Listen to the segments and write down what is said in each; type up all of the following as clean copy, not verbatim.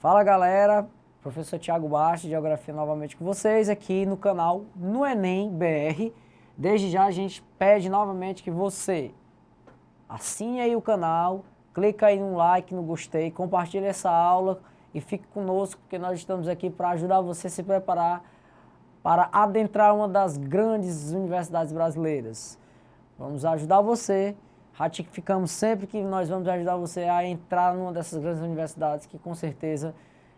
Fala galera, professor Thiago Bastos, de Geografia novamente com vocês aqui no canal no Enem BR. Desde já a gente pede novamente que você assine aí o canal, clica aí no like, no gostei, compartilhe essa aula e fique conosco porque nós estamos aqui para ajudar você a se preparar para adentrar uma das grandes universidades brasileiras. Vamos ajudar você, ratificamos sempre que nós vamos ajudar você a entrar numa dessas grandes universidades que com certeza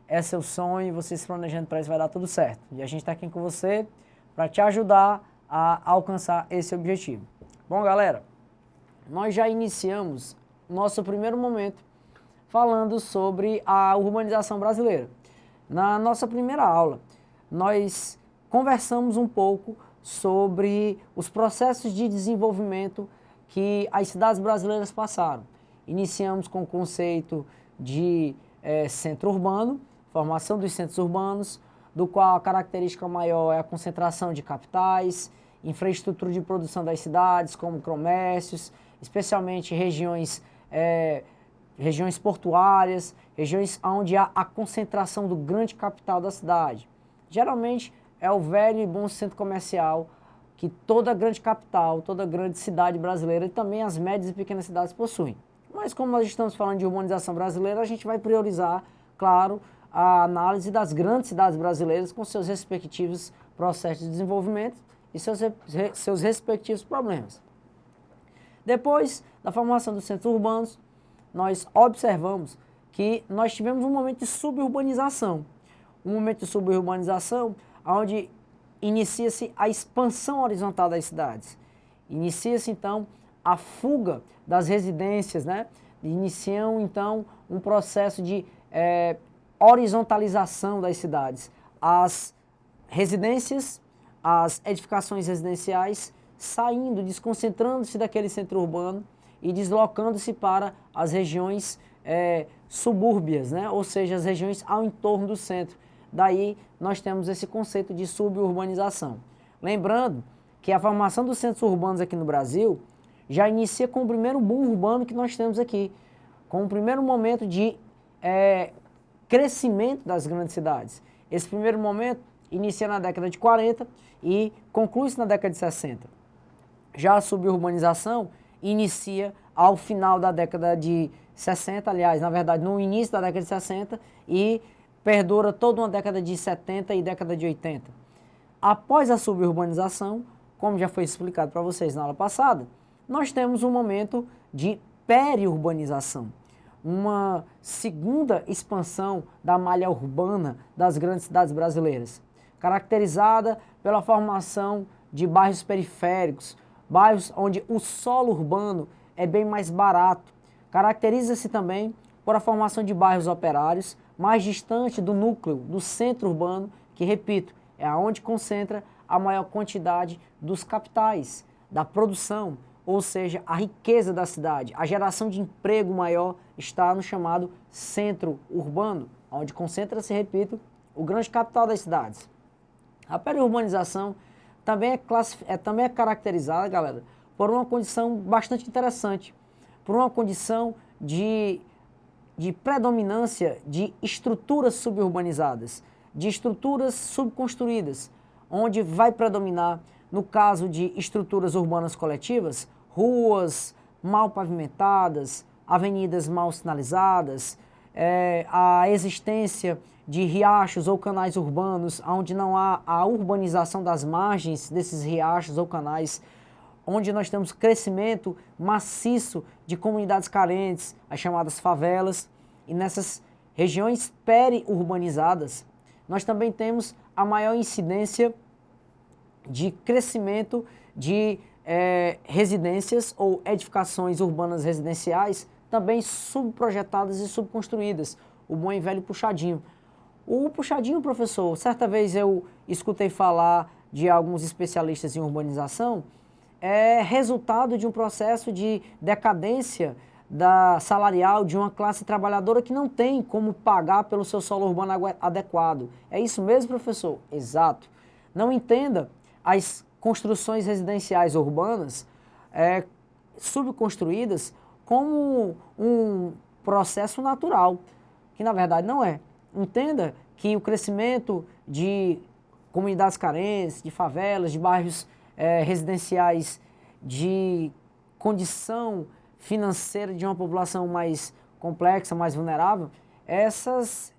é seu sonho e você se planejando para isso vai dar tudo certo. E a gente está aqui com você para te ajudar a alcançar esse objetivo. Bom galera, nós já iniciamos nosso primeiro momento falando sobre a urbanização brasileira. Na nossa primeira aula, nós conversamos um pouco sobre os processos de desenvolvimento que as cidades brasileiras passaram. Iniciamos com o conceito de centro urbano, formação dos centros urbanos, do qual a característica maior é a concentração de capitais, infraestrutura de produção das cidades, como comércios, especialmente regiões portuárias, regiões onde há a concentração do grande capital da cidade. Geralmente é o velho e bom centro comercial que toda grande capital, toda grande cidade brasileira e também as médias e pequenas cidades possuem. Mas como nós estamos falando de urbanização brasileira, a gente vai priorizar, claro, a análise das grandes cidades brasileiras com seus respectivos processos de desenvolvimento e seus respectivos problemas. Depois da formação dos centros urbanos, nós observamos que nós tivemos um momento de suburbanização. Um momento de suburbanização onde inicia-se a expansão horizontal das cidades. Inicia-se, então, a fuga das residências, né? Iniciam, então, um processo de horizontalização das cidades. As residências, as edificações residenciais saindo, desconcentrando-se daquele centro urbano e deslocando-se para as regiões subúrbias, né? Ou seja, as regiões ao entorno do centro. Daí nós temos esse conceito de suburbanização. Lembrando que a formação dos centros urbanos aqui no Brasil já inicia com o primeiro boom urbano que nós temos aqui, com o primeiro momento de crescimento das grandes cidades. Esse primeiro momento inicia na década de 40 e conclui-se na década de 60. Já a suburbanização inicia ao final da década de 60, aliás, na verdade, no início da década de 60 e perdura toda uma década de 70 e década de 80. Após a suburbanização, como já foi explicado para vocês na aula passada, nós temos um momento de periurbanização, uma segunda expansão da malha urbana das grandes cidades brasileiras, caracterizada pela formação de bairros periféricos, bairros onde o solo urbano é bem mais barato. Caracteriza-se também por a formação de bairros operários, mais distante do núcleo, do centro urbano, que, repito, é onde concentra a maior quantidade dos capitais, da produção, ou seja, a riqueza da cidade, a geração de emprego maior está no chamado centro urbano, onde concentra-se, repito, o grande capital das cidades. A periurbanização também é caracterizada, galera, por uma condição bastante interessante, por uma condição de predominância de estruturas suburbanizadas, de estruturas subconstruídas, onde vai predominar, no caso de estruturas urbanas coletivas, ruas mal pavimentadas, avenidas mal sinalizadas, a existência de riachos ou canais urbanos, onde não há a urbanização das margens desses riachos ou canais, onde nós temos crescimento maciço de comunidades carentes, as chamadas favelas, e nessas regiões periurbanizadas, nós também temos a maior incidência de crescimento de residências ou edificações urbanas residenciais, também subprojetadas e subconstruídas, o bom e velho puxadinho. O puxadinho, professor, certa vez eu escutei falar de alguns especialistas em urbanização, é resultado de um processo de decadência salarial de uma classe trabalhadora que não tem como pagar pelo seu solo urbano adequado. É isso mesmo, professor? Exato. Não entenda as construções residenciais urbanas subconstruídas como um processo natural, que na verdade não é. entenda que o crescimento de comunidades carentes, de favelas, de bairros residenciais, de condição financeira de uma população mais complexa, mais vulnerável, essas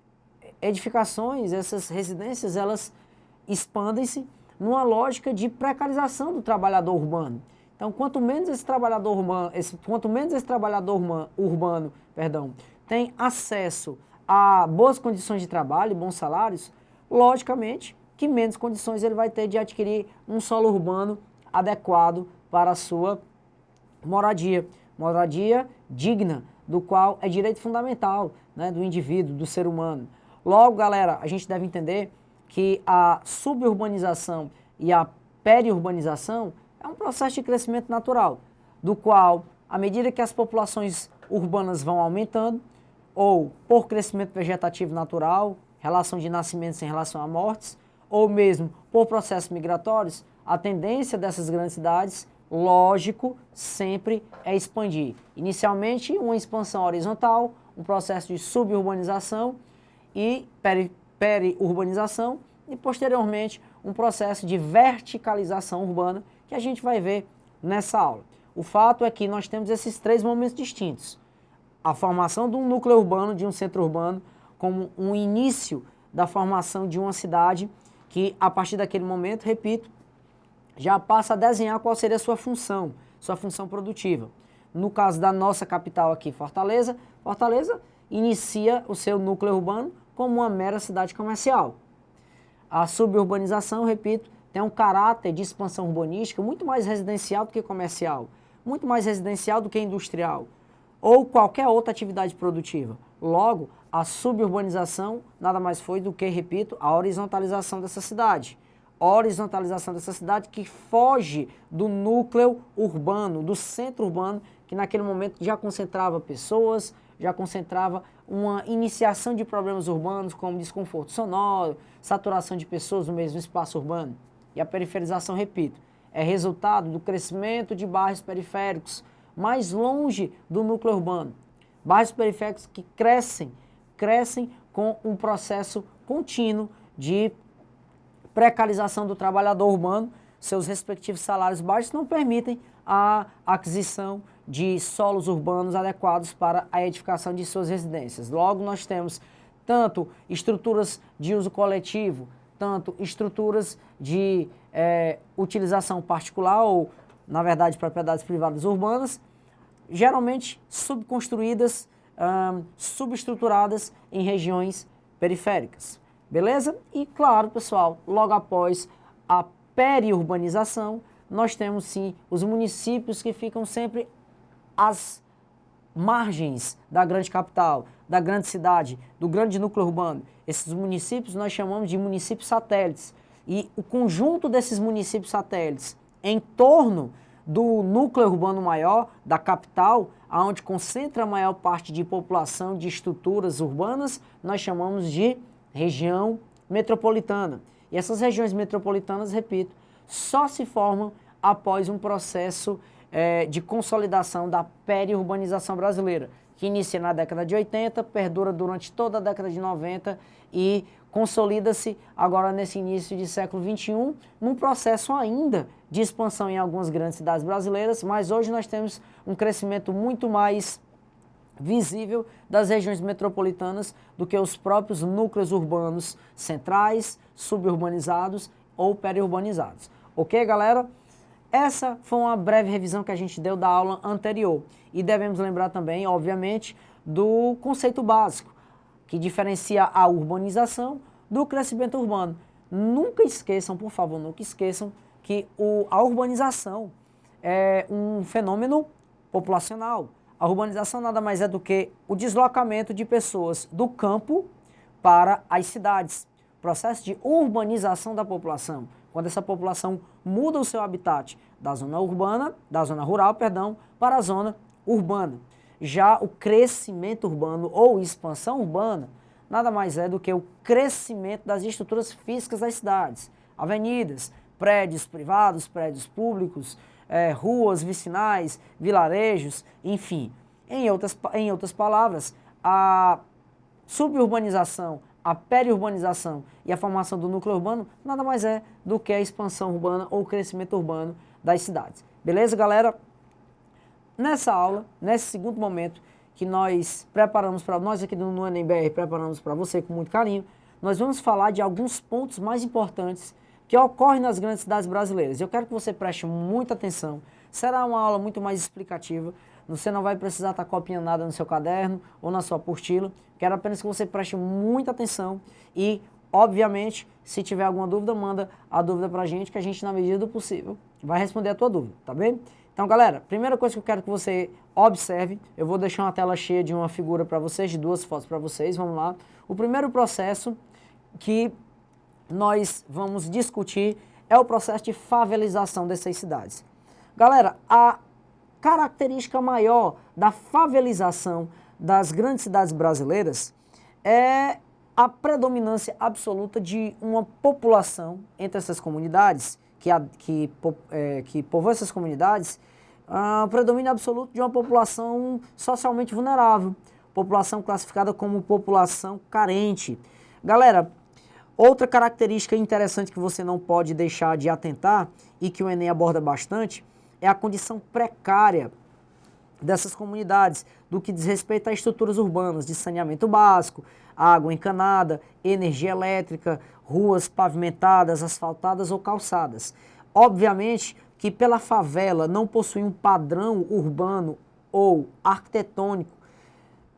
edificações, essas residências, elas expandem-se numa lógica de precarização do trabalhador urbano. Então, quanto menos esse trabalhador urbano, tem acesso a boas condições de trabalho, bons salários, logicamente que menos condições ele vai ter de adquirir um solo urbano adequado para a sua moradia digna, do qual é direito fundamental, né, do indivíduo, do ser humano. Logo, galera, a gente deve entender que a suburbanização e a periurbanização é um processo de crescimento natural, do qual, à medida que as populações urbanas vão aumentando, ou por crescimento vegetativo natural, relação de nascimentos em relação a mortes, ou mesmo por processos migratórios, a tendência dessas grandes cidades, lógico, sempre é expandir. Inicialmente, uma expansão horizontal, um processo de suburbanização e periurbanização, e posteriormente um processo de verticalização urbana, que a gente vai ver nessa aula. O fato é que nós temos esses três momentos distintos. A formação de um núcleo urbano, de um centro urbano, como um início da formação de uma cidade que, a partir daquele momento, repito, já passa a desenhar qual seria a sua função produtiva. No caso da nossa capital aqui, Fortaleza, Fortaleza inicia o seu núcleo urbano como uma mera cidade comercial. A suburbanização, repito, tem um caráter de expansão urbanística muito mais residencial do que comercial, muito mais residencial do que industrial, ou qualquer outra atividade produtiva. Logo, a suburbanização nada mais foi do que, repito, a horizontalização dessa cidade. Horizontalização dessa cidade que foge do núcleo urbano, do centro urbano, que naquele momento já concentrava pessoas, já concentrava uma iniciação de problemas urbanos como desconforto sonoro, saturação de pessoas no mesmo espaço urbano. E a periferização, repito, é resultado do crescimento de bairros periféricos mais longe do núcleo urbano. Bairros periféricos que crescem com um processo contínuo de precarização do trabalhador urbano. Seus respectivos salários baixos não permitem a aquisição de solos urbanos adequados para a edificação de suas residências. Logo, nós temos tanto estruturas de uso coletivo, tanto estruturas de utilização particular ou, na verdade, propriedades privadas urbanas, geralmente subconstruídas, subestruturadas em regiões periféricas. Beleza? E claro, pessoal, logo após a periurbanização, nós temos sim os municípios que ficam sempre às margens da grande capital, da grande cidade, do grande núcleo urbano. Esses municípios nós chamamos de municípios satélites. E o conjunto desses municípios satélites em torno do núcleo urbano maior, da capital, onde concentra a maior parte de população, de estruturas urbanas, nós chamamos de região metropolitana. E essas regiões metropolitanas, repito, só se formam após um processo de consolidação da periurbanização brasileira, que inicia na década de 80, perdura durante toda a década de 90 e consolida-se agora nesse início de século XXI, num processo ainda de expansão em algumas grandes cidades brasileiras, mas hoje nós temos um crescimento muito mais visível das regiões metropolitanas do que os próprios núcleos urbanos centrais, suburbanizados ou periurbanizados. Ok, galera? Essa foi uma breve revisão que a gente deu da aula anterior. E devemos lembrar também, obviamente, do conceito básico, que diferencia a urbanização do crescimento urbano. Nunca esqueçam, por favor, nunca esqueçam que a urbanização é um fenômeno populacional. A urbanização nada mais é do que o deslocamento de pessoas do campo para as cidades. Processo de urbanização da população. Quando essa população muda o seu habitat da zona rural, para a zona urbana. Já o crescimento urbano ou expansão urbana nada mais é do que o crescimento das estruturas físicas das cidades. Avenidas, prédios privados, prédios públicos, ruas vicinais, vilarejos, enfim. Em outras palavras, a suburbanização, a periurbanização e a formação do núcleo urbano nada mais é do que a expansão urbana ou o crescimento urbano das cidades. Beleza, galera? Nessa aula, nesse segundo momento que nós preparamos para nós aqui no NBR, preparamos para você com muito carinho, nós vamos falar de alguns pontos mais importantes que ocorrem nas grandes cidades brasileiras. Eu quero que você preste muita atenção. Será uma aula muito mais explicativa. Você não vai precisar estar copiando nada no seu caderno ou na sua apostila. Quero apenas que você preste muita atenção e, obviamente, se tiver alguma dúvida, manda a dúvida para a gente, que a gente, na medida do possível, vai responder a tua dúvida, tá bem? Então, galera, primeira coisa que eu quero que você observe, eu vou deixar uma tela cheia de uma figura para vocês, de 2 fotos para vocês, vamos lá. O primeiro processo que nós vamos discutir é o processo de favelização dessas cidades. Galera, a característica maior da favelização das grandes cidades brasileiras é a predominância absoluta de uma população entre essas comunidades, que povoam essas comunidades, o predomínio absoluto de uma população socialmente vulnerável, população classificada como população carente. Galera, outra característica interessante que você não pode deixar de atentar e que o Enem aborda bastante é a condição precária dessas comunidades, do que diz respeito a estruturas urbanas de saneamento básico, água encanada, energia elétrica, ruas pavimentadas, asfaltadas ou calçadas. Obviamente que pela favela não possui um padrão urbano ou arquitetônico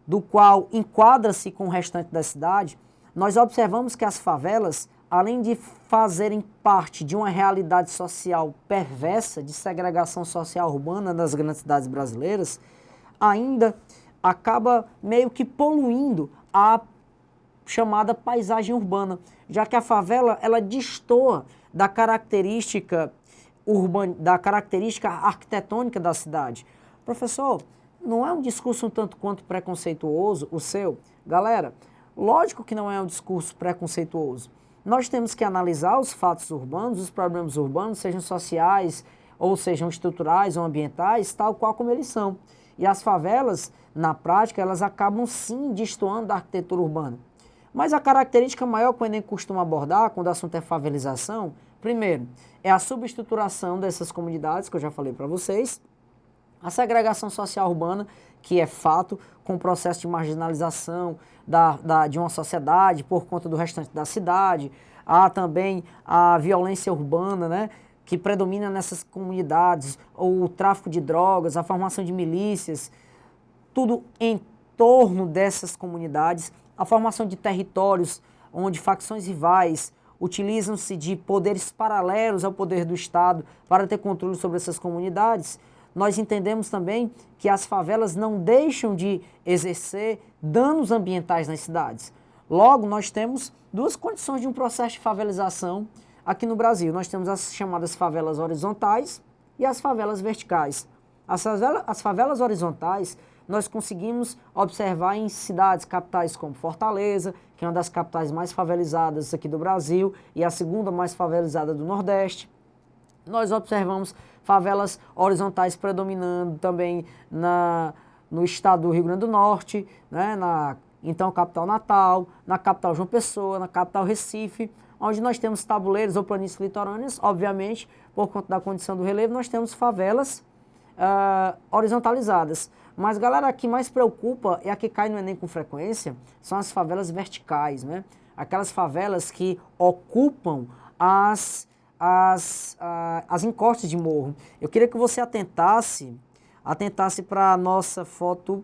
do qual enquadra-se com o restante da cidade, nós observamos que as favelas, além de fazerem parte de uma realidade social perversa, de segregação social urbana nas grandes cidades brasileiras, ainda acaba meio que poluindo a chamada paisagem urbana, já que a favela ela destoa da característica arquitetônica da cidade. Professor, não é um discurso um tanto quanto preconceituoso o seu? Galera, lógico que não é um discurso preconceituoso. Nós temos que analisar os fatos urbanos, os problemas urbanos, sejam sociais, ou sejam estruturais ou ambientais, tal qual como eles são. E as favelas, na prática, elas acabam sim destoando da arquitetura urbana. Mas a característica maior que o Enem costuma abordar, quando o assunto é favelização, primeiro, é a subestruturação dessas comunidades, que eu já falei para vocês, a segregação social urbana, que é fato, com o processo de marginalização de uma sociedade por conta do restante da cidade. Há também a violência urbana, né, que predomina nessas comunidades, ou o tráfico de drogas, a formação de milícias, tudo em torno dessas comunidades, a formação de territórios onde facções rivais utilizam-se de poderes paralelos ao poder do Estado para ter controle sobre essas comunidades. Nós entendemos também que as favelas não deixam de exercer danos ambientais nas cidades. Logo, nós temos 2 condições de um processo de favelização aqui no Brasil. Nós temos as chamadas favelas horizontais e as favelas verticais. As favelas horizontais nós conseguimos observar em cidades capitais como Fortaleza, que é uma das capitais mais favelizadas aqui do Brasil e a segunda mais favelizada do Nordeste. Nós observamos favelas horizontais predominando também no estado do Rio Grande do Norte, né, então capital Natal, na capital João Pessoa, na capital Recife, onde nós temos tabuleiros ou planícies litorâneas, obviamente, por conta da condição do relevo, nós temos favelas horizontalizadas. Mas, galera, a que mais preocupa é a que cai no Enem com frequência, são as favelas verticais, né? Aquelas favelas que ocupam as encostas de morro. Eu queria que você atentasse para a nossa foto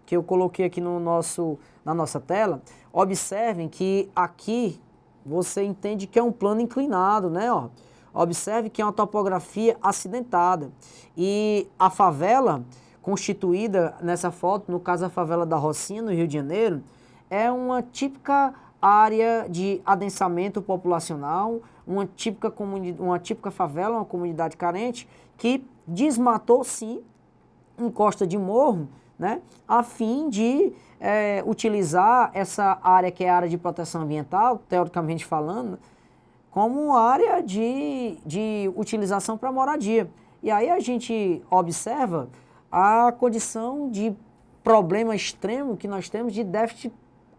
que eu coloquei aqui na nossa tela. Observem que aqui você entende que é um plano inclinado, né? Ó. Observe que é uma topografia acidentada. E a favela constituída nessa foto, no caso a favela da Rocinha, no Rio de Janeiro, é uma típica área de adensamento populacional, uma típica favela, uma comunidade carente, que desmatou, sim, encosta de morro, né, a fim de utilizar essa área que é a área de proteção ambiental, teoricamente falando, como área de utilização para moradia. E aí a gente observa a condição de problema extremo que nós temos de déficit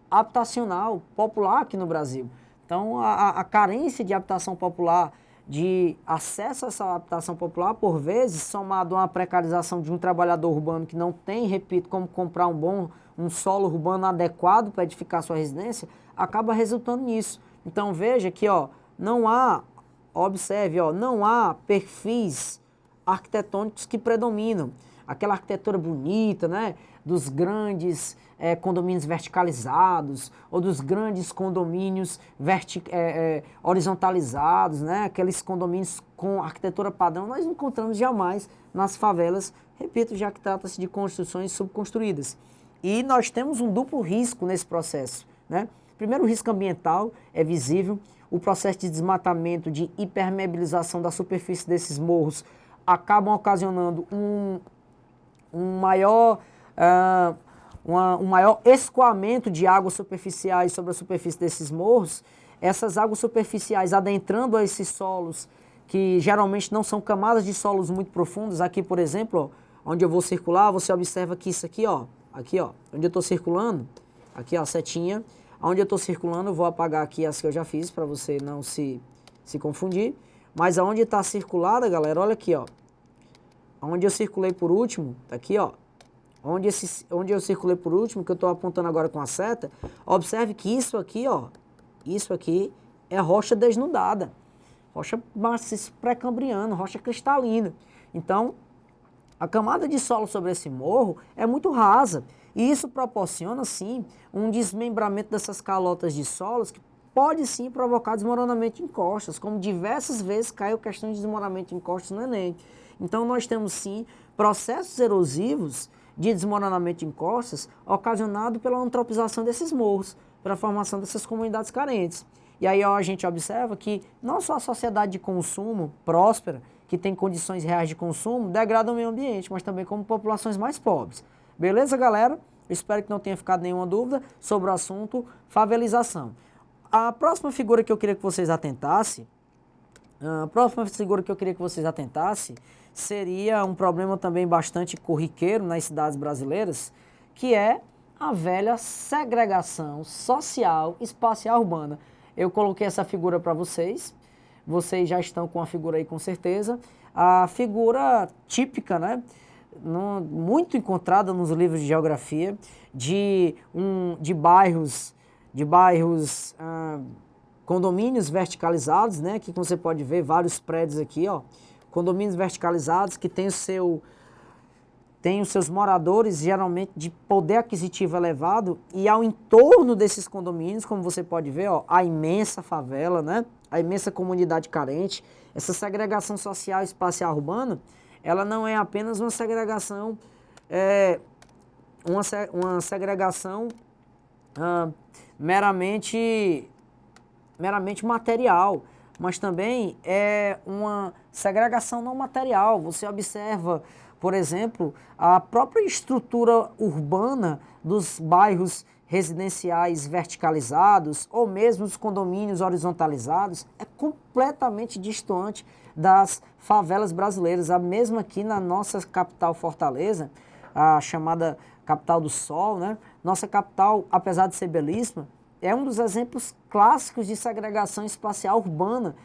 habitacional popular aqui no Brasil. Então, a carência de habitação popular, de acesso a essa habitação popular, por vezes, somado a uma precarização de um trabalhador urbano que não tem, repito, como comprar um solo urbano adequado para edificar sua residência, acaba resultando nisso. Então, veja que, observe, não há perfis arquitetônicos que predominam. Aquela arquitetura bonita, né, dos grandes condomínios verticalizados ou dos grandes condomínios horizontalizados, né, aqueles condomínios com arquitetura padrão, nós não encontramos jamais nas favelas, repito, já que trata-se de construções subconstruídas. E nós temos um duplo risco nesse processo, né? Primeiro, o risco ambiental é visível, o processo de desmatamento, de hipermeabilização da superfície desses morros acabam ocasionando um maior escoamento de águas superficiais sobre a superfície desses morros. Essas águas superficiais adentrando a esses solos, que geralmente não são camadas de solos muito profundos. Aqui, por exemplo, onde eu vou circular, você observa que isso aqui, onde eu estou circulando, aqui, a setinha, onde eu estou circulando, eu vou apagar aqui as que eu já fiz, para você não se confundir. Mas aonde está circulada, galera, olha aqui, onde eu circulei por último, tá aqui, onde eu circulei por último, que eu estou apontando agora com a seta, observe que isso aqui é rocha desnudada, rocha maciça pré-cambriana, rocha cristalina. Então, a camada de solo sobre esse morro é muito rasa, e isso proporciona, sim, um desmembramento dessas calotas de solos que pode, sim, provocar desmoronamento de encostas, como diversas vezes caiu questão de desmoronamento de encostas no Enem. Então, nós temos, sim, processos erosivos de desmoronamento de encostas ocasionado pela antropização desses morros, pela formação dessas comunidades carentes. E aí a gente observa que não só a sociedade de consumo próspera, que tem condições reais de consumo, degrada o meio ambiente, mas também como populações mais pobres. Beleza, galera? Espero que não tenha ficado nenhuma dúvida sobre o assunto favelização. A próxima figura que eu queria que vocês atentassem, seria um problema também bastante corriqueiro nas cidades brasileiras, que é a velha segregação social espacial urbana. Eu coloquei essa figura para vocês já estão com a figura aí com certeza. A figura típica, né, muito encontrada nos livros de geografia, de bairros, condomínios verticalizados, né, que você pode ver vários prédios aqui, condomínios verticalizados que tem os seus moradores geralmente de poder aquisitivo elevado, e ao entorno desses condomínios, como você pode ver, a imensa favela, né, a imensa comunidade carente. Essa segregação social espacial urbana, ela não é apenas uma segregação, meramente material, mas também é uma segregação não material. Você observa, por exemplo, a própria estrutura urbana dos bairros residenciais verticalizados ou mesmo os condomínios horizontalizados é completamente distante das favelas brasileiras. A mesma aqui na nossa capital Fortaleza, a chamada capital do sol, né? Nossa capital, apesar de ser belíssima, é um dos exemplos clássicos de segregação espacial urbana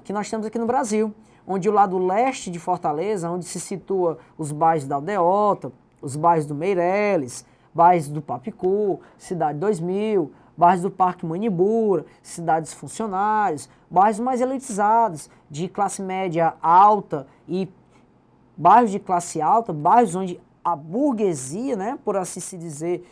que nós temos aqui no Brasil, onde o lado leste de Fortaleza, onde se situa os bairros da Aldeota, os bairros do Meireles, bairros do Papicu, Cidade 2000, bairros do Parque Manibura, cidades funcionários, bairros mais elitizados, de classe média alta e bairros de classe alta, bairros onde a burguesia, né, por assim se dizer,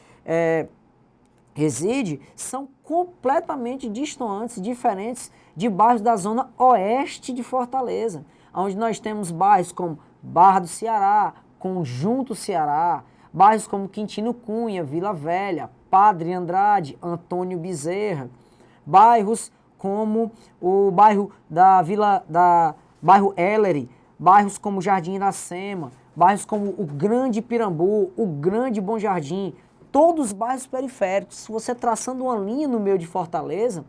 reside, são completamente distantes, diferentes de bairros da zona oeste de Fortaleza, onde nós temos bairros como Barra do Ceará, Conjunto Ceará, bairros como Quintino Cunha, Vila Velha, Padre Andrade, Antônio Bezerra, bairros como o bairro bairro Ellery, bairros como Jardim Iracema, bairros como o Grande Pirambu, o Grande Bom Jardim, todos os bairros periféricos. Se você traçando uma linha no meio de Fortaleza,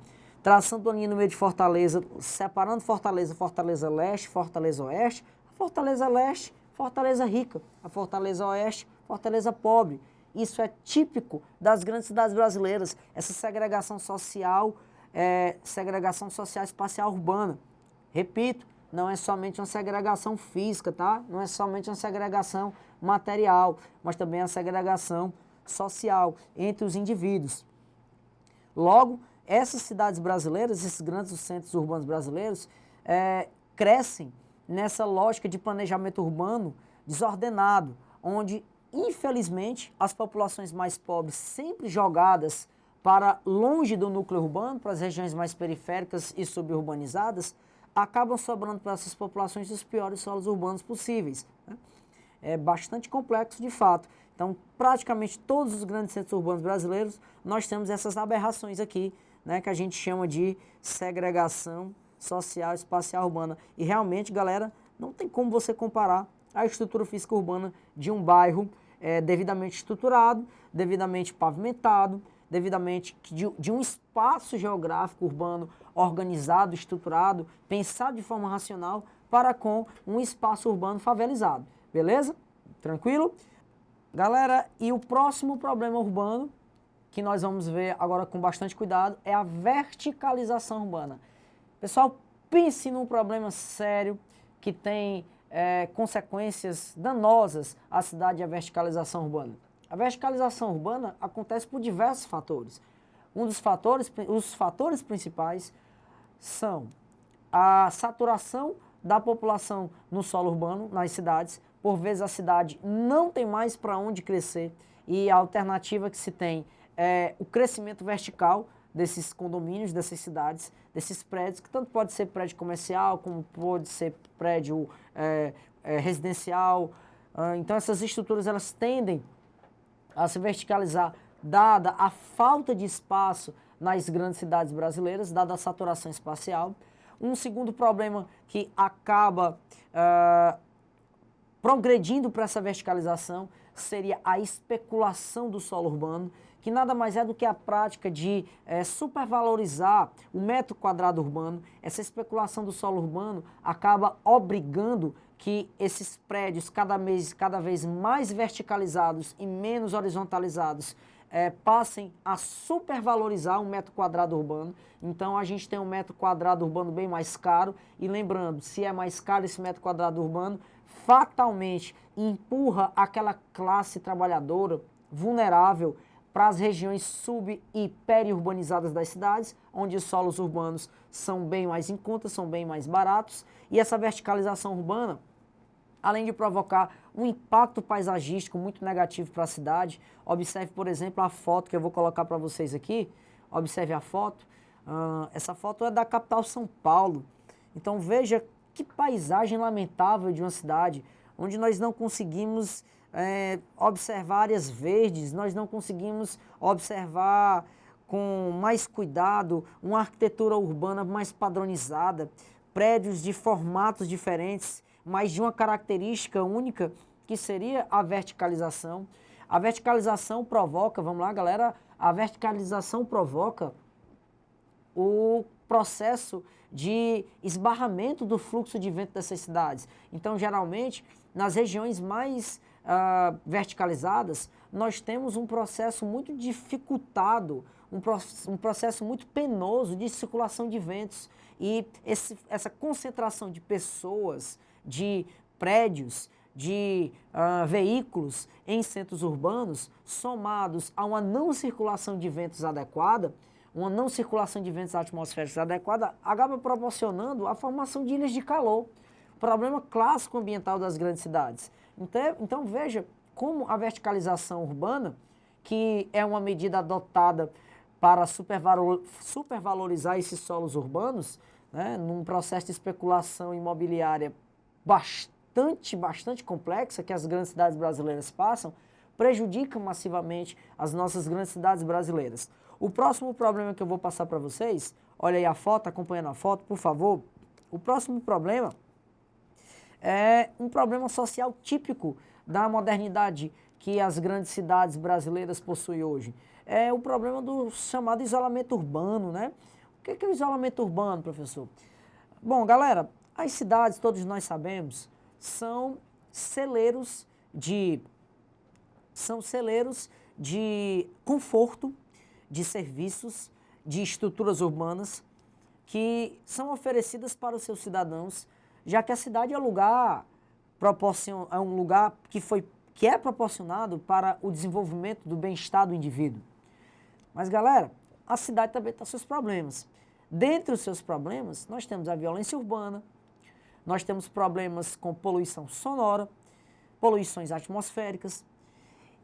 separando Fortaleza Leste, Fortaleza Oeste, a Fortaleza Leste, Fortaleza rica, a Fortaleza Oeste, Fortaleza pobre. Isso é típico das grandes cidades brasileiras, essa segregação social espacial urbana. Repito, não é somente uma segregação física, tá? Não é somente uma segregação material, mas também a segregação social entre os indivíduos. Logo, essas cidades brasileiras, esses grandes centros urbanos brasileiros, crescem nessa lógica de planejamento urbano desordenado, onde, infelizmente, as populações mais pobres, sempre jogadas para longe do núcleo urbano, para as regiões mais periféricas e suburbanizadas, acabam sobrando para essas populações os piores solos urbanos possíveis, né? É bastante complexo de fato. Então, praticamente todos os grandes centros urbanos brasileiros, nós temos essas aberrações aqui, né, que a gente chama de segregação social espacial urbana. E realmente, galera, não tem como você comparar a estrutura física urbana de um bairro devidamente estruturado, devidamente pavimentado, devidamente de um espaço geográfico urbano organizado, estruturado, pensado de forma racional, para com um espaço urbano favelizado. Beleza? Tranquilo? Galera, e o próximo problema urbano, que nós vamos ver agora com bastante cuidado, é a verticalização urbana. Pessoal, pense num problema sério que tem consequências danosas à cidade e à verticalização urbana. A verticalização urbana acontece por diversos fatores. Os fatores principais são a saturação da população no solo urbano, nas cidades. Por vezes a cidade não tem mais para onde crescer e a alternativa que se tem é o crescimento vertical desses condomínios, dessas cidades, desses prédios, que tanto pode ser prédio comercial, como pode ser prédio residencial. Então essas estruturas elas tendem a se verticalizar, dada a falta de espaço nas grandes cidades brasileiras, dada a saturação espacial. Um segundo problema que acaba progredindo para essa verticalização seria a especulação do solo urbano, que nada mais é do que a prática de supervalorizar o metro quadrado urbano. Essa especulação do solo urbano acaba obrigando que esses prédios cada vez mais verticalizados e menos horizontalizados passem a supervalorizar um metro quadrado urbano. Então a gente tem um metro quadrado urbano bem mais caro e lembrando, se é mais caro esse metro quadrado urbano, fatalmente empurra aquela classe trabalhadora vulnerável para as regiões sub- e periurbanizadas das cidades, onde os solos urbanos são bem mais em conta, são bem mais baratos, e essa verticalização urbana, além de provocar um impacto paisagístico muito negativo para a cidade, observe, por exemplo, a foto que eu vou colocar para vocês aqui, observe a foto, essa foto é da capital São Paulo, então veja que paisagem lamentável de uma cidade, onde nós não conseguimos observar áreas verdes, nós não conseguimos observar com mais cuidado uma arquitetura urbana mais padronizada, prédios de formatos diferentes, mas de uma característica única, que seria a verticalização. A verticalização provoca, vamos lá galera, a verticalização provoca o processo de esbarramento do fluxo de vento dessas cidades. Então, geralmente, nas regiões mais verticalizadas, nós temos um processo muito dificultado, um processo muito penoso de circulação de ventos. E essa concentração de pessoas, de prédios, de veículos em centros urbanos, somados a uma não circulação de ventos adequada, uma não circulação de ventos atmosféricos adequada, acaba proporcionando a formação de ilhas de calor, problema clássico ambiental das grandes cidades. Então veja como a verticalização urbana, que é uma medida adotada para supervalorizar esses solos urbanos, né, num processo de especulação imobiliária bastante complexa que as grandes cidades brasileiras passam, prejudica massivamente as nossas grandes cidades brasileiras. O próximo problema que eu vou passar para vocês, olha aí a foto, acompanhando a foto, por favor. O próximo problema é um problema social típico da modernidade que as grandes cidades brasileiras possuem hoje. É o problema do chamado isolamento urbano, né? O que é o isolamento urbano, professor? Bom, galera, as cidades, todos nós sabemos, são celeiros de conforto, de serviços, de estruturas urbanas que são oferecidas para os seus cidadãos, já que a cidade é um lugar que é proporcionado para o desenvolvimento do bem-estar do indivíduo. Mas, galera, a cidade também tem seus problemas. Dentre os seus problemas, nós temos a violência urbana, nós temos problemas com poluição sonora, poluições atmosféricas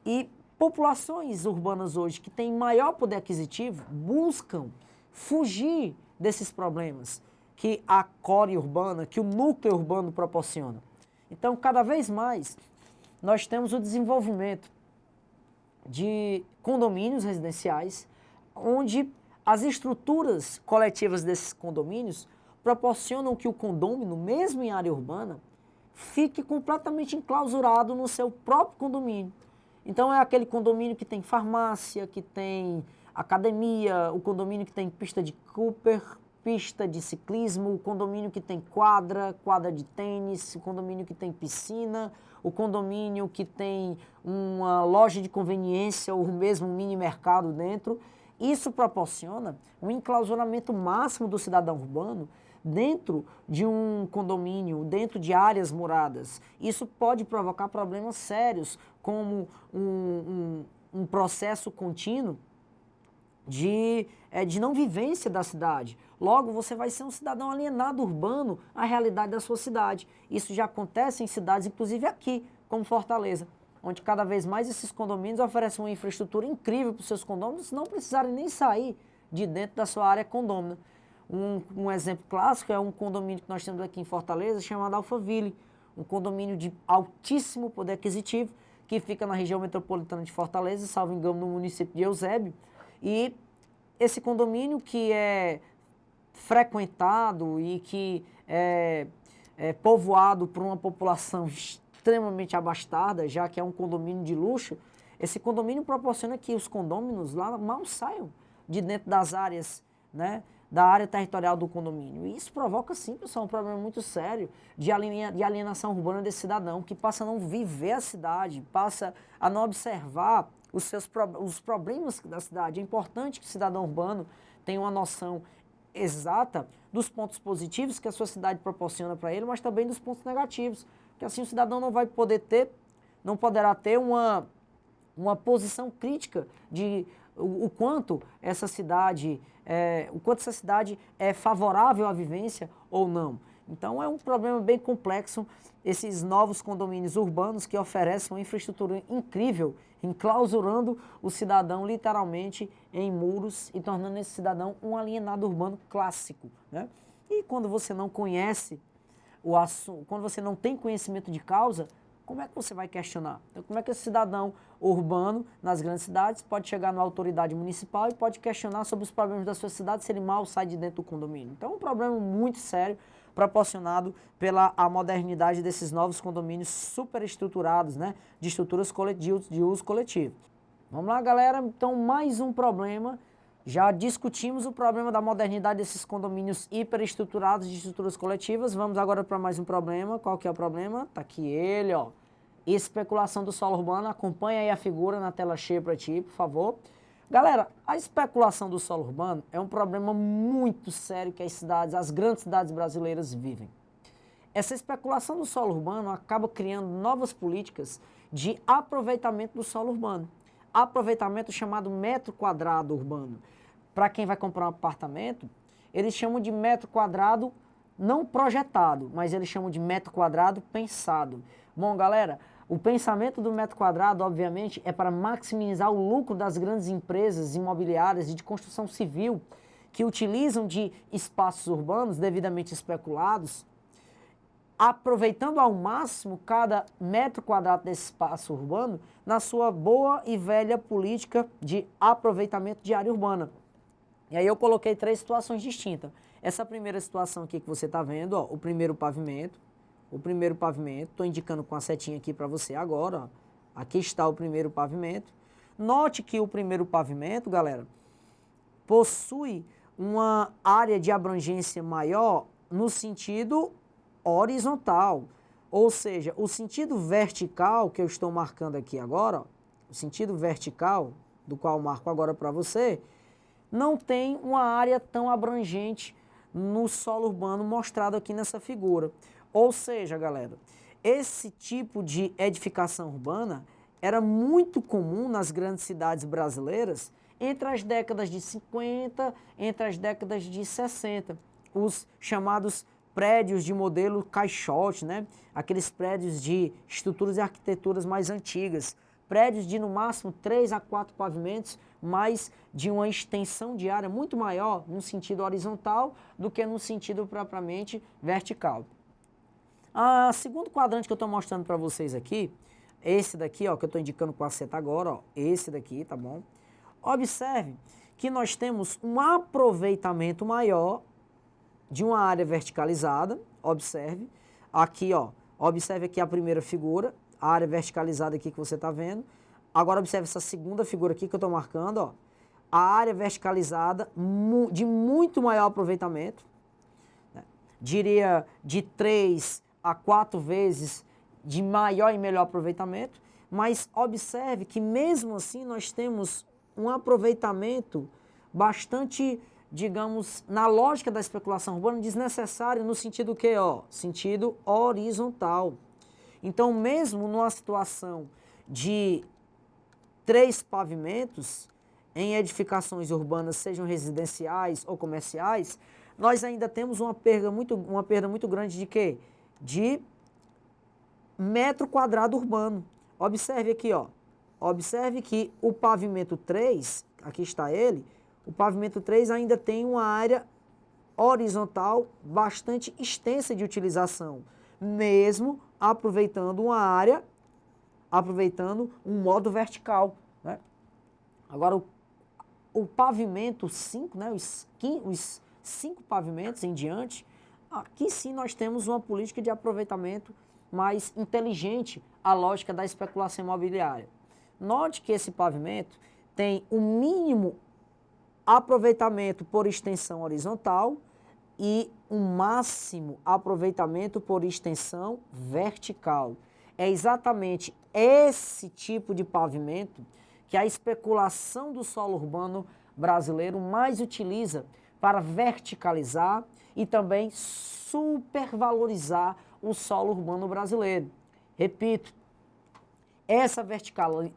e populações urbanas hoje que têm maior poder aquisitivo buscam fugir desses problemas que a core urbana, que o núcleo urbano proporciona. Então, cada vez mais, nós temos o desenvolvimento de condomínios residenciais, onde as estruturas coletivas desses condomínios proporcionam que o condômino, mesmo em área urbana, fique completamente enclausurado no seu próprio condomínio. Então é aquele condomínio que tem farmácia, que tem academia, o condomínio que tem pista de Cooper, pista de ciclismo, o condomínio que tem quadra de tênis, o condomínio que tem piscina, o condomínio que tem uma loja de conveniência ou mesmo um mini mercado dentro. Isso proporciona um enclausuramento máximo do cidadão urbano dentro de um condomínio, dentro de áreas muradas. Isso pode provocar problemas sérios, como um processo contínuo de não vivência da cidade. Logo, você vai ser um cidadão alienado urbano à realidade da sua cidade. Isso já acontece em cidades, inclusive aqui, como Fortaleza, onde cada vez mais esses condomínios oferecem uma infraestrutura incrível para os seus condôminos, não precisarem nem sair de dentro da sua área condômina. Um exemplo clássico é um condomínio que nós temos aqui em Fortaleza, chamado Alphaville, um condomínio de altíssimo poder aquisitivo, que fica na região metropolitana de Fortaleza, salvo engano, no município de Eusébio. E esse condomínio que é frequentado e que é povoado por uma população extremamente abastada, já que é um condomínio de luxo, esse condomínio proporciona que os condôminos lá mal saiam de dentro das áreas, né, da área territorial do condomínio. E isso provoca, sim, pessoal, um problema muito sério de alienação urbana desse cidadão, que passa a não viver a cidade, passa a não observar os problemas da cidade. É importante que o cidadão urbano tenha uma noção exata dos pontos positivos que a sua cidade proporciona para ele, mas também dos pontos negativos, que assim o cidadão não poderá ter uma posição crítica de o quanto essa cidade é favorável à vivência ou não. Então é um problema bem complexo esses novos condomínios urbanos que oferecem uma infraestrutura incrível, enclausurando o cidadão literalmente em muros e tornando esse cidadão um alienado urbano clássico, né? E quando você não conhece o assunto, quando você não tem conhecimento de causa, como é que você vai questionar? Então, como é que esse cidadão urbano, nas grandes cidades, pode chegar na autoridade municipal e pode questionar sobre os problemas da sua cidade se ele mal sai de dentro do condomínio? Então, é um problema muito sério, proporcionado pela modernidade desses novos condomínios superestruturados, né, de estruturas de uso coletivo. Vamos lá, galera. Então, mais um problema. Já discutimos o problema da modernidade desses condomínios hiperestruturados de estruturas coletivas. Vamos agora para mais um problema. Qual que é o problema? Tá aqui ele, ó. Especulação do solo urbano. Acompanha aí a figura na tela cheia para ti, por favor. Galera, a especulação do solo urbano é um problema muito sério que as grandes cidades brasileiras vivem. Essa especulação do solo urbano acaba criando novas políticas de aproveitamento do solo urbano. Aproveitamento chamado metro quadrado urbano. Para quem vai comprar um apartamento, eles chamam de metro quadrado não projetado, mas eles chamam de metro quadrado pensado. Bom, galera, o pensamento do metro quadrado, obviamente, é para maximizar o lucro das grandes empresas imobiliárias e de construção civil que utilizam de espaços urbanos devidamente especulados, aproveitando ao máximo cada metro quadrado desse espaço urbano na sua boa e velha política de aproveitamento de área urbana. E aí eu coloquei 3 situações distintas. Essa primeira situação aqui que você está vendo, ó, o primeiro pavimento, estou indicando com a setinha aqui para você agora, ó. Aqui está o primeiro pavimento. Note que o primeiro pavimento, galera, possui uma área de abrangência maior no sentido horizontal, ou seja, o sentido vertical que eu estou marcando aqui agora, ó, o sentido vertical, do qual marco agora para você, não tem uma área tão abrangente no solo urbano mostrado aqui nessa figura. Ou seja, galera, esse tipo de edificação urbana era muito comum nas grandes cidades brasileiras entre as décadas de 50, entre as décadas de 60. Os chamados prédios de modelo caixote, né? Aqueles prédios de estruturas e arquiteturas mais antigas. Prédios de no máximo 3 a 4 pavimentos, mas de uma extensão de área muito maior no sentido horizontal do que no sentido propriamente vertical. O segundo quadrante que eu estou mostrando para vocês aqui, esse daqui, ó, que eu estou indicando com a seta agora, ó, esse daqui, tá bom? Observe que nós temos um aproveitamento maior de uma área verticalizada, observe, aqui, ó, observe aqui a primeira figura, a área verticalizada aqui que você está vendo. Agora observe essa segunda figura aqui que eu estou marcando, ó, a área verticalizada de muito maior aproveitamento, né? Diria de 3 a 4 vezes de maior e melhor aproveitamento, mas observe que mesmo assim nós temos um aproveitamento bastante, digamos, na lógica da especulação urbana, desnecessário no sentido que, ó, sentido horizontal. Então, mesmo numa situação de 3 pavimentos em edificações urbanas, sejam residenciais ou comerciais, nós ainda temos uma perda muito grande de quê? De metro quadrado urbano. Observe aqui, ó. Observe que o pavimento 3, aqui está ele, o pavimento 3 ainda tem uma área horizontal bastante extensa de utilização, mesmo aproveitando uma área, aproveitando um modo vertical, né? Agora, o pavimento 5, né, os 5 pavimentos em diante, aqui sim nós temos uma política de aproveitamento mais inteligente à lógica da especulação imobiliária. Note que esse pavimento tem o mínimo aproveitamento por extensão horizontal e um máximo aproveitamento por extensão vertical. É exatamente esse tipo de pavimento que a especulação do solo urbano brasileiro mais utiliza para verticalizar e também supervalorizar o solo urbano brasileiro. Repito, essa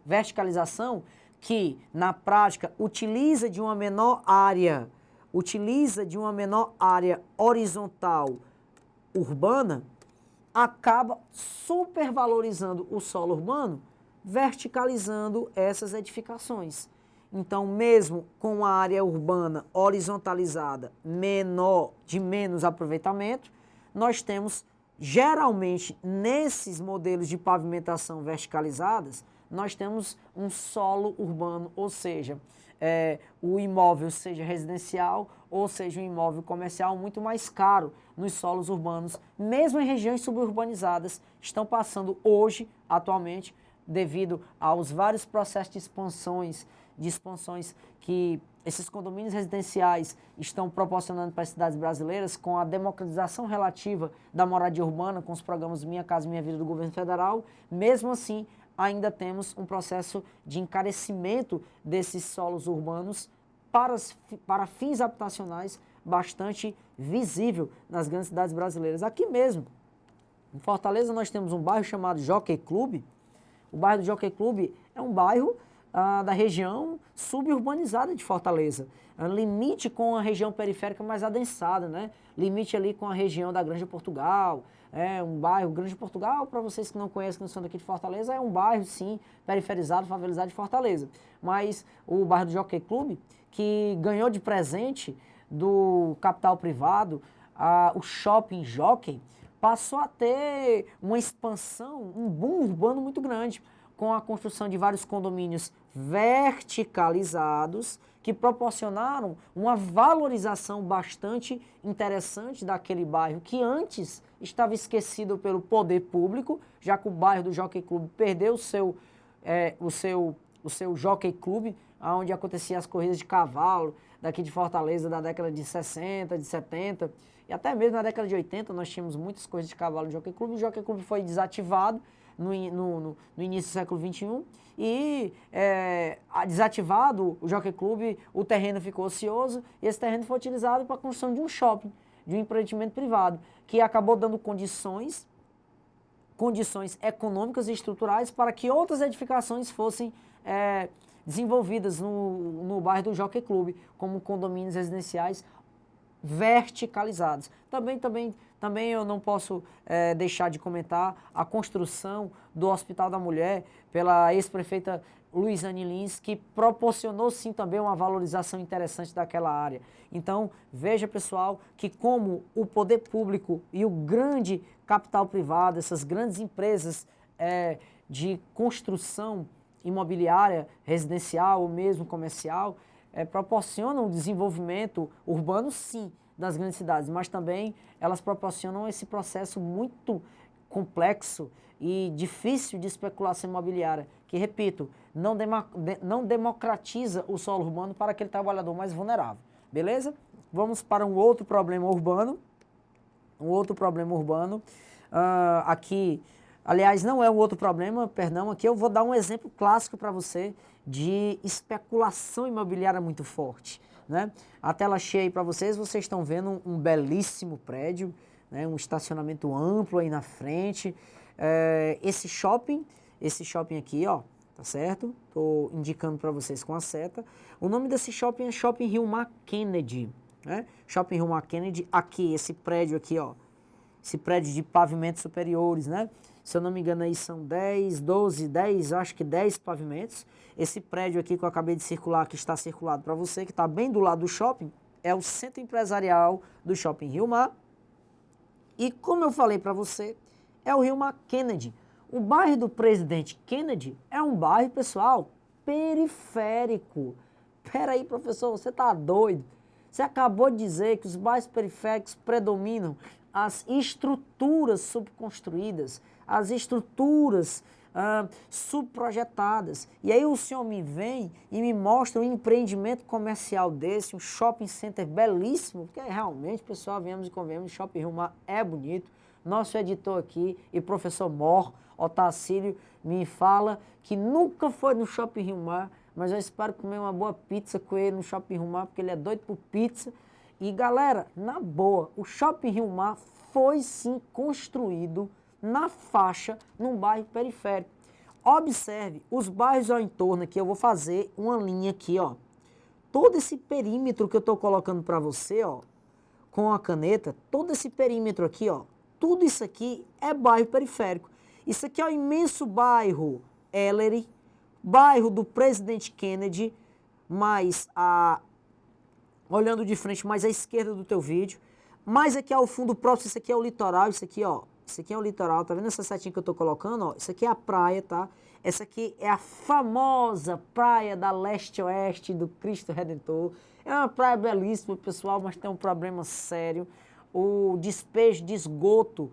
verticalização que, na prática, utiliza de uma menor área horizontal urbana, acaba supervalorizando o solo urbano, verticalizando essas edificações. Então, mesmo com a área urbana horizontalizada de menos aproveitamento, nós temos, geralmente, nesses modelos de pavimentação verticalizadas, nós temos um solo urbano, ou seja, o imóvel seja residencial ou seja um imóvel comercial muito mais caro nos solos urbanos, mesmo em regiões suburbanizadas, estão passando hoje, atualmente, devido aos vários processos de expansões que esses condomínios residenciais estão proporcionando para as cidades brasileiras, com a democratização relativa da moradia urbana, com os programas Minha Casa Minha Vida do governo federal. Mesmo assim, ainda temos um processo de encarecimento desses solos urbanos para fins habitacionais bastante visível nas grandes cidades brasileiras. Aqui mesmo, em Fortaleza, nós temos um bairro chamado Jockey Club. O bairro do Jockey Club é um bairro da região suburbanizada de Fortaleza, limite com a região periférica mais adensada, né? Limite ali com a região da Grande Portugal, um bairro, Grande Portugal, para vocês que não conhecem, que não são daqui de Fortaleza, é um bairro, sim, periferizado, favelizado de Fortaleza. Mas o bairro do Jockey Club, que ganhou de presente do capital privado, o Shopping Jockey, passou a ter uma expansão, um boom urbano muito grande, com a construção de vários condomínios verticalizados que proporcionaram uma valorização bastante interessante daquele bairro que antes estava esquecido pelo poder público, já que o bairro do Jockey Club perdeu o seu Jockey Club, onde aconteciam as corridas de cavalo daqui de Fortaleza da década de 60, de 70 e até mesmo na década de 80 nós tínhamos muitas corridas de cavalo no Jockey Club. O Jockey Club foi desativado, no início do século XXI, e desativado o Jockey Club, o terreno ficou ocioso, e esse terreno foi utilizado para a construção de um shopping, de um empreendimento privado, que acabou dando condições econômicas e estruturais para que outras edificações fossem desenvolvidas no bairro do Jockey Club, como condomínios residenciais verticalizados. Também eu não posso deixar de comentar a construção do Hospital da Mulher pela ex-prefeita Luiziane Lins, que proporcionou sim também uma valorização interessante daquela área. Então, veja, pessoal, que como o poder público e o grande capital privado, essas grandes empresas de construção imobiliária, residencial ou mesmo comercial, proporcionam o desenvolvimento urbano, sim, das grandes cidades, mas também elas proporcionam esse processo muito complexo e difícil de especulação imobiliária, que, repito, não democratiza o solo urbano para aquele trabalhador mais vulnerável. Beleza? Vamos para um outro problema urbano. Aqui, aliás, não é um outro problema, perdão, aqui eu vou dar um exemplo clássico para você de especulação imobiliária muito forte, né? A tela cheia aí para vocês estão vendo um belíssimo prédio, né? Um estacionamento amplo aí na frente. Esse shopping aqui, ó, tá certo? Tô indicando para vocês com a seta. O nome desse shopping é Shopping Rio Mar Kennedy, né? Shopping Rio Mar Kennedy, aqui, esse prédio aqui, ó. Esse prédio de pavimentos superiores, né? Se eu não me engano aí são 10, acho que 10 pavimentos. Esse prédio aqui que eu acabei de circular, que está circulado para você, que está bem do lado do shopping, é o centro empresarial do Shopping Rio Mar. E como eu falei para você, é o Rio Mar Kennedy. O bairro do Presidente Kennedy é um bairro, pessoal, periférico. Peraí, professor, você tá doido? Você acabou de dizer que os bairros periféricos predominam as estruturas subconstruídas, as estruturas subprojetadas. E aí o senhor me vem e me mostra um empreendimento comercial desse, um shopping center belíssimo, porque realmente, pessoal, viemos e convenhamos, o Shopping Rio Mar é bonito. Nosso editor aqui e professor Otacílio, me fala que nunca foi no Shopping Rio Mar, mas eu espero comer uma boa pizza com ele no Shopping Rio Mar, porque ele é doido por pizza. E galera, na boa, o Shopping Rio Mar foi sim construído na faixa, num bairro periférico. Observe, os bairros ao entorno aqui, eu vou fazer uma linha aqui, ó. Todo esse perímetro que eu estou colocando para você, ó, com a caneta, todo esse perímetro aqui, ó, tudo isso aqui é bairro periférico. Isso aqui é o imenso bairro Ellery, bairro do Presidente Kennedy, olhando de frente, mais à esquerda do teu vídeo. Mais aqui ao fundo próximo, isso aqui é o litoral, isso aqui, ó. Isso aqui é o litoral, tá vendo essa setinha que eu tô colocando, ó? Isso aqui é a praia, tá? Essa aqui é a famosa praia da leste-oeste do Cristo Redentor. É uma praia belíssima, pessoal, mas tem um problema sério. O despejo de esgoto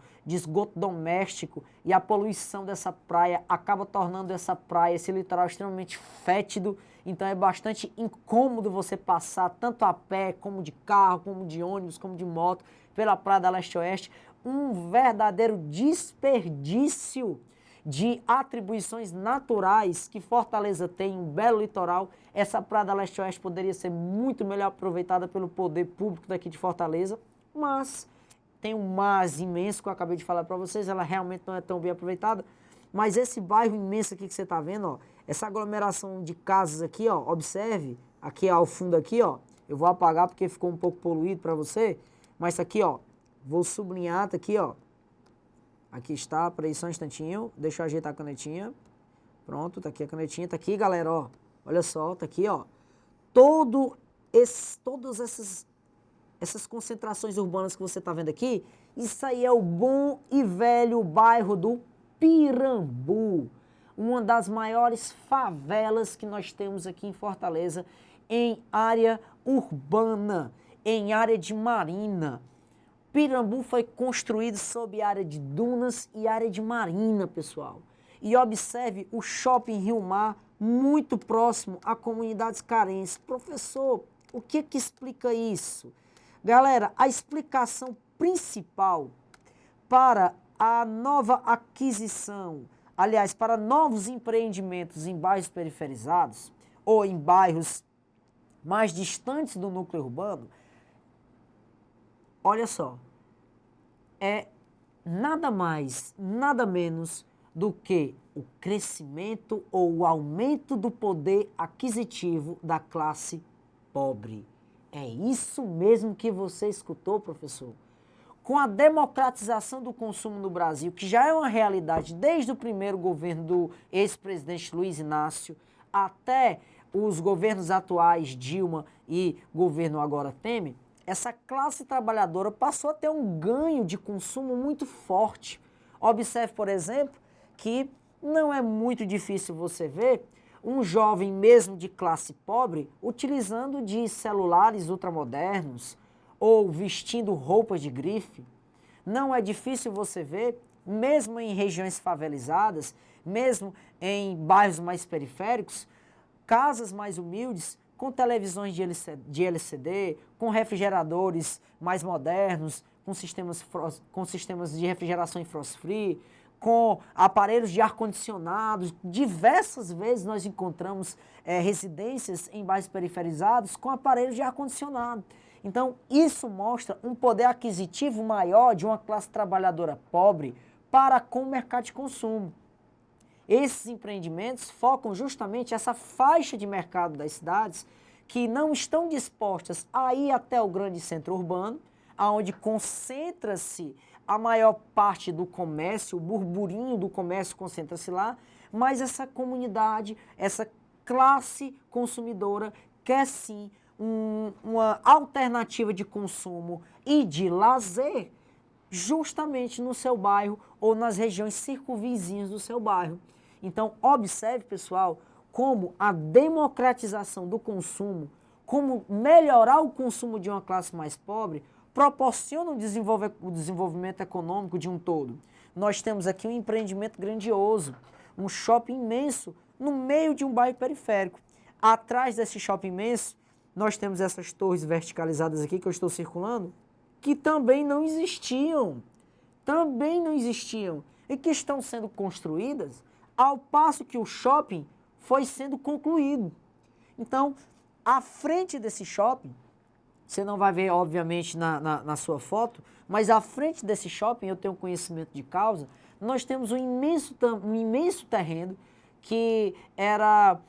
doméstico e a poluição dessa praia acaba tornando essa praia, esse litoral extremamente fétido. Então é bastante incômodo você passar tanto a pé, como de carro, como de ônibus, como de moto, pela praia da leste-oeste. Um verdadeiro desperdício de atribuições naturais que Fortaleza tem, um belo litoral. Essa praia da leste-oeste poderia ser muito melhor aproveitada pelo poder público daqui de Fortaleza, mas tem um mas imenso que eu acabei de falar para vocês, ela realmente não é tão bem aproveitada. Mas esse bairro imenso aqui que você está vendo, ó, essa aglomeração de casas aqui, ó, observe, aqui ao fundo aqui, ó, eu vou apagar porque ficou um pouco poluído para você, mas isso aqui, ó, vou sublinhar, tá aqui, ó, aqui está, peraí só um instantinho, deixa eu ajeitar a canetinha, pronto, tá aqui a canetinha, tá aqui, galera, ó, olha só, tá aqui, ó, todas essas concentrações urbanas que você está vendo aqui, isso aí é o bom e velho bairro do Pirambu, uma das maiores favelas que nós temos aqui em Fortaleza, em área urbana, em área de marina. Pirambu foi construído sob área de dunas e área de marina, pessoal. E observe o Shopping Rio Mar, muito próximo a comunidades carentes. Professor, o que explica isso? Galera, a explicação principal para a nova aquisição, aliás, para novos empreendimentos em bairros periferizados ou em bairros mais distantes do núcleo urbano, olha só, é nada mais, nada menos do que o crescimento ou o aumento do poder aquisitivo da classe pobre. É isso mesmo que você escutou, professor? Com a democratização do consumo no Brasil, que já é uma realidade desde o primeiro governo do ex-presidente Luiz Inácio até os governos atuais, Dilma e governo agora Temer, essa classe trabalhadora passou a ter um ganho de consumo muito forte. Observe, por exemplo, que não é muito difícil você ver um jovem mesmo de classe pobre utilizando de celulares ultramodernos ou vestindo roupas de grife. Não é difícil você ver, mesmo em regiões favelizadas, mesmo em bairros mais periféricos, casas mais humildes, com televisões de LCD, com refrigeradores mais modernos, com sistemas de refrigeração em frost-free, com aparelhos de ar-condicionado. Diversas vezes nós encontramos residências em bairros periferizados com aparelhos de ar-condicionado. Então, isso mostra um poder aquisitivo maior de uma classe trabalhadora pobre para com o mercado de consumo. Esses empreendimentos focam justamente essa faixa de mercado das cidades que não estão dispostas a ir até o grande centro urbano, onde concentra-se a maior parte do comércio, o burburinho do comércio concentra-se lá, mas essa comunidade, essa classe consumidora quer sim uma alternativa de consumo e de lazer justamente no seu bairro ou nas regiões circunvizinhas do seu bairro. Então, observe, pessoal, como a democratização do consumo, como melhorar o consumo de uma classe mais pobre, proporciona o desenvolvimento econômico de um todo. Nós temos aqui um empreendimento grandioso, um shopping imenso no meio de um bairro periférico. Atrás desse shopping imenso, nós temos essas torres verticalizadas aqui que eu estou circulando, que também não existiam, e que estão sendo construídas ao passo que o shopping foi sendo concluído. Então, à frente desse shopping, você não vai ver, obviamente, na sua foto, mas à frente desse shopping, eu tenho conhecimento de causa, nós temos um imenso terreno que era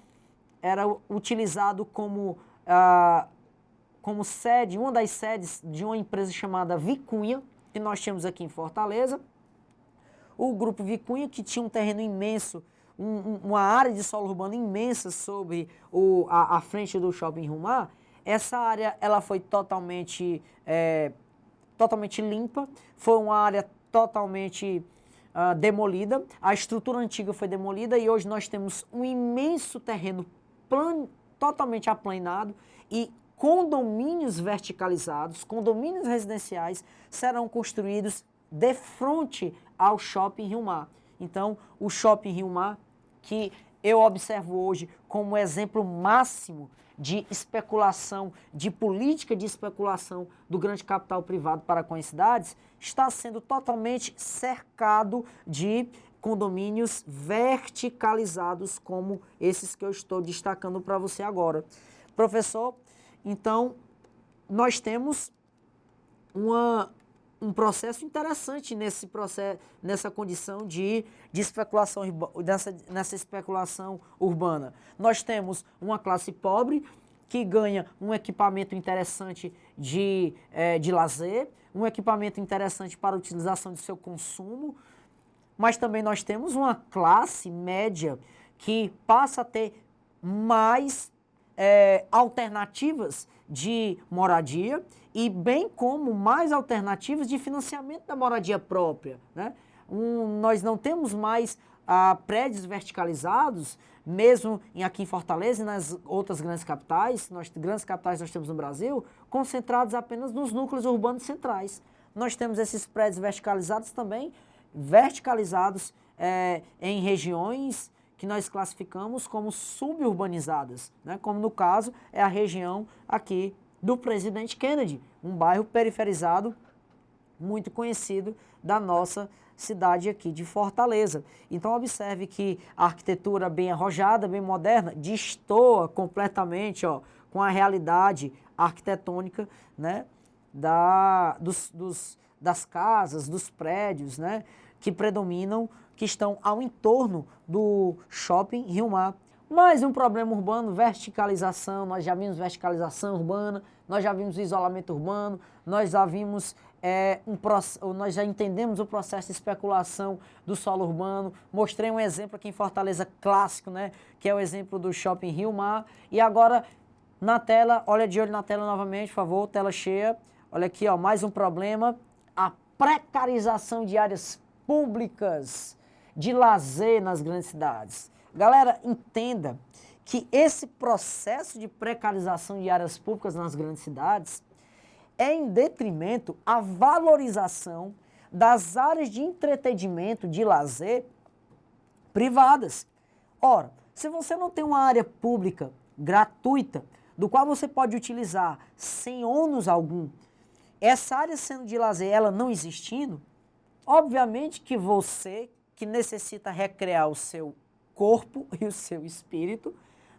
utilizado como sede, uma das sedes de uma empresa chamada Vicunha, que nós tínhamos aqui em Fortaleza. O grupo Vicunha, que tinha um terreno imenso, uma área de solo urbano imensa sobre a frente do Shopping Rio Mar. Essa área ela foi totalmente limpa, foi uma área totalmente demolida, a estrutura antiga foi demolida e hoje nós temos um imenso terreno totalmente aplanado e condomínios verticalizados, condomínios residenciais serão construídos de frente ao Shopping Rio Mar. Então, o Shopping Rio Mar, que eu observo hoje como exemplo máximo de especulação, de política de especulação do grande capital privado para com as cidades, está sendo totalmente cercado de condomínios verticalizados como esses que eu estou destacando para você agora. Professor, então, nós temos um processo interessante nessa condição de especulação, nessa especulação urbana. Nós temos uma classe pobre que ganha um equipamento interessante de lazer, um equipamento interessante para a utilização de seu consumo, mas também nós temos uma classe média que passa a ter mais alternativas de moradia e bem como mais alternativas de financiamento da moradia própria, né? Nós não temos mais prédios verticalizados, mesmo aqui em Fortaleza e nas outras grandes capitais, nós temos no Brasil, concentrados apenas nos núcleos urbanos centrais. Nós temos esses prédios verticalizados também, em regiões que nós classificamos como suburbanizadas, né? Como no caso é a região aqui do Presidente Kennedy, um bairro periferizado muito conhecido da nossa cidade aqui de Fortaleza. Então observe que a arquitetura bem arrojada, bem moderna, destoa completamente, ó, com a realidade arquitetônica, né, das casas, dos prédios, né, que predominam, que estão ao entorno do shopping Rio Mar. Mais um problema urbano, verticalização. Nós já vimos verticalização urbana, nós já vimos isolamento urbano, nós já vimos nós já entendemos o processo de especulação do solo urbano. Mostrei um exemplo aqui em Fortaleza clássico, né, que é o exemplo do shopping Rio Mar. E agora na tela, olha de olho na tela novamente, por favor, tela cheia. Olha aqui, ó, mais um problema, a precarização de áreas públicas de lazer nas grandes cidades. Galera, entenda que esse processo de precarização de áreas públicas nas grandes cidades é em detrimento à valorização das áreas de entretenimento, de lazer privadas. Ora, se você não tem uma área pública gratuita, do qual você pode utilizar sem ônus algum, essa área sendo de lazer, ela não existindo, obviamente que você, que necessita recrear o seu corpo e o seu espírito,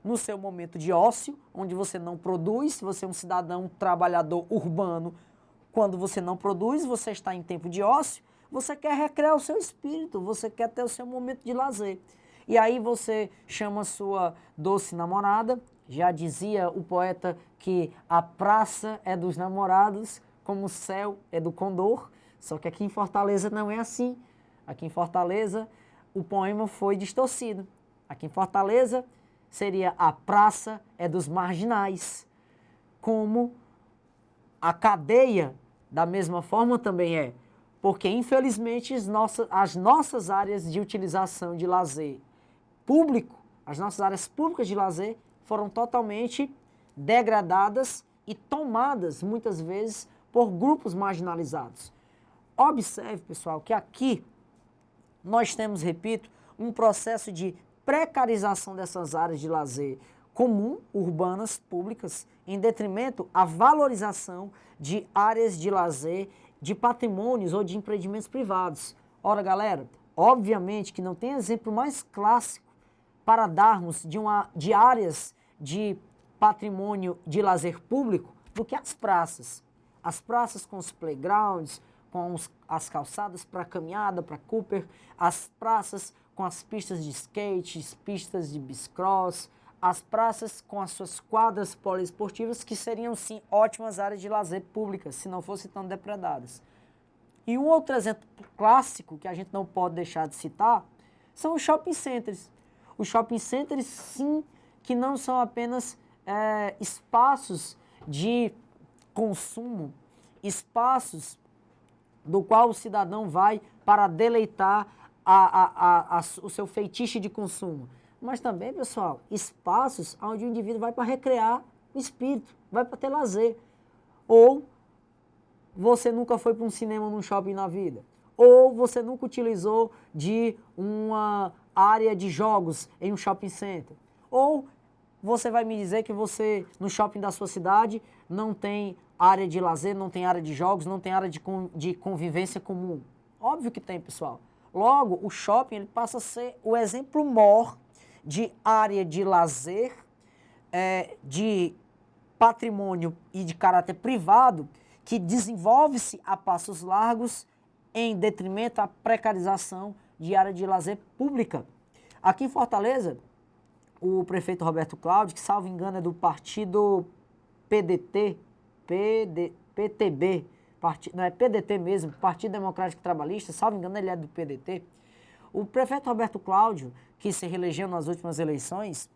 no seu momento de ócio, onde você não produz, se você é um cidadão, um trabalhador urbano, quando você não produz, você está em tempo de ócio, você quer recrear o seu espírito, você quer ter o seu momento de lazer. E aí você chama sua doce namorada, já dizia o poeta que a praça é dos namorados, como o céu é do condor, só que aqui em Fortaleza não é assim. Aqui em Fortaleza o poema foi distorcido. Aqui em Fortaleza seria a praça é dos marginais, como a cadeia da mesma forma também é, porque infelizmente as nossas áreas de utilização de lazer público, as nossas áreas públicas de lazer foram totalmente degradadas e tomadas muitas vezes por grupos marginalizados. Observe, pessoal, que aqui nós temos, repito, um processo de precarização dessas áreas de lazer comum, urbanas, públicas, em detrimento à valorização de áreas de lazer, de patrimônios ou de empreendimentos privados. Ora, galera, obviamente que não tem exemplo mais clássico para darmos de áreas de patrimônio de lazer público do que as praças. As praças com os playgrounds, com as calçadas para caminhada, para Cooper, as praças com as pistas de skate, pistas de bicicross, as praças com as suas quadras poliesportivas, que seriam sim ótimas áreas de lazer públicas, se não fossem tão depredadas. E um outro exemplo clássico que a gente não pode deixar de citar são os shopping centers. Os shopping centers, sim, que não são apenas espaços de consumo, espaços do qual o cidadão vai para deleitar o seu feitiço de consumo. Mas também, pessoal, espaços onde o indivíduo vai para recrear o espírito, vai para ter lazer. Ou você nunca foi para um cinema num shopping na vida. Ou você nunca utilizou de uma área de jogos em um shopping center. Ou você vai me dizer que você, no shopping da sua cidade, não tem área de lazer, não tem área de jogos, não tem área de convivência comum. Óbvio que tem, pessoal. Logo, o shopping ele passa a ser o exemplo maior de área de lazer, de patrimônio e de caráter privado, que desenvolve-se a passos largos em detrimento à precarização de área de lazer pública. Aqui em Fortaleza, o prefeito Roberto Cláudio, que salvo engano é do partido PTB, não é PDT mesmo, Partido Democrático Trabalhista, salvo engano ele é do PDT. O prefeito Roberto Cláudio, que se reelegeu nas últimas eleições,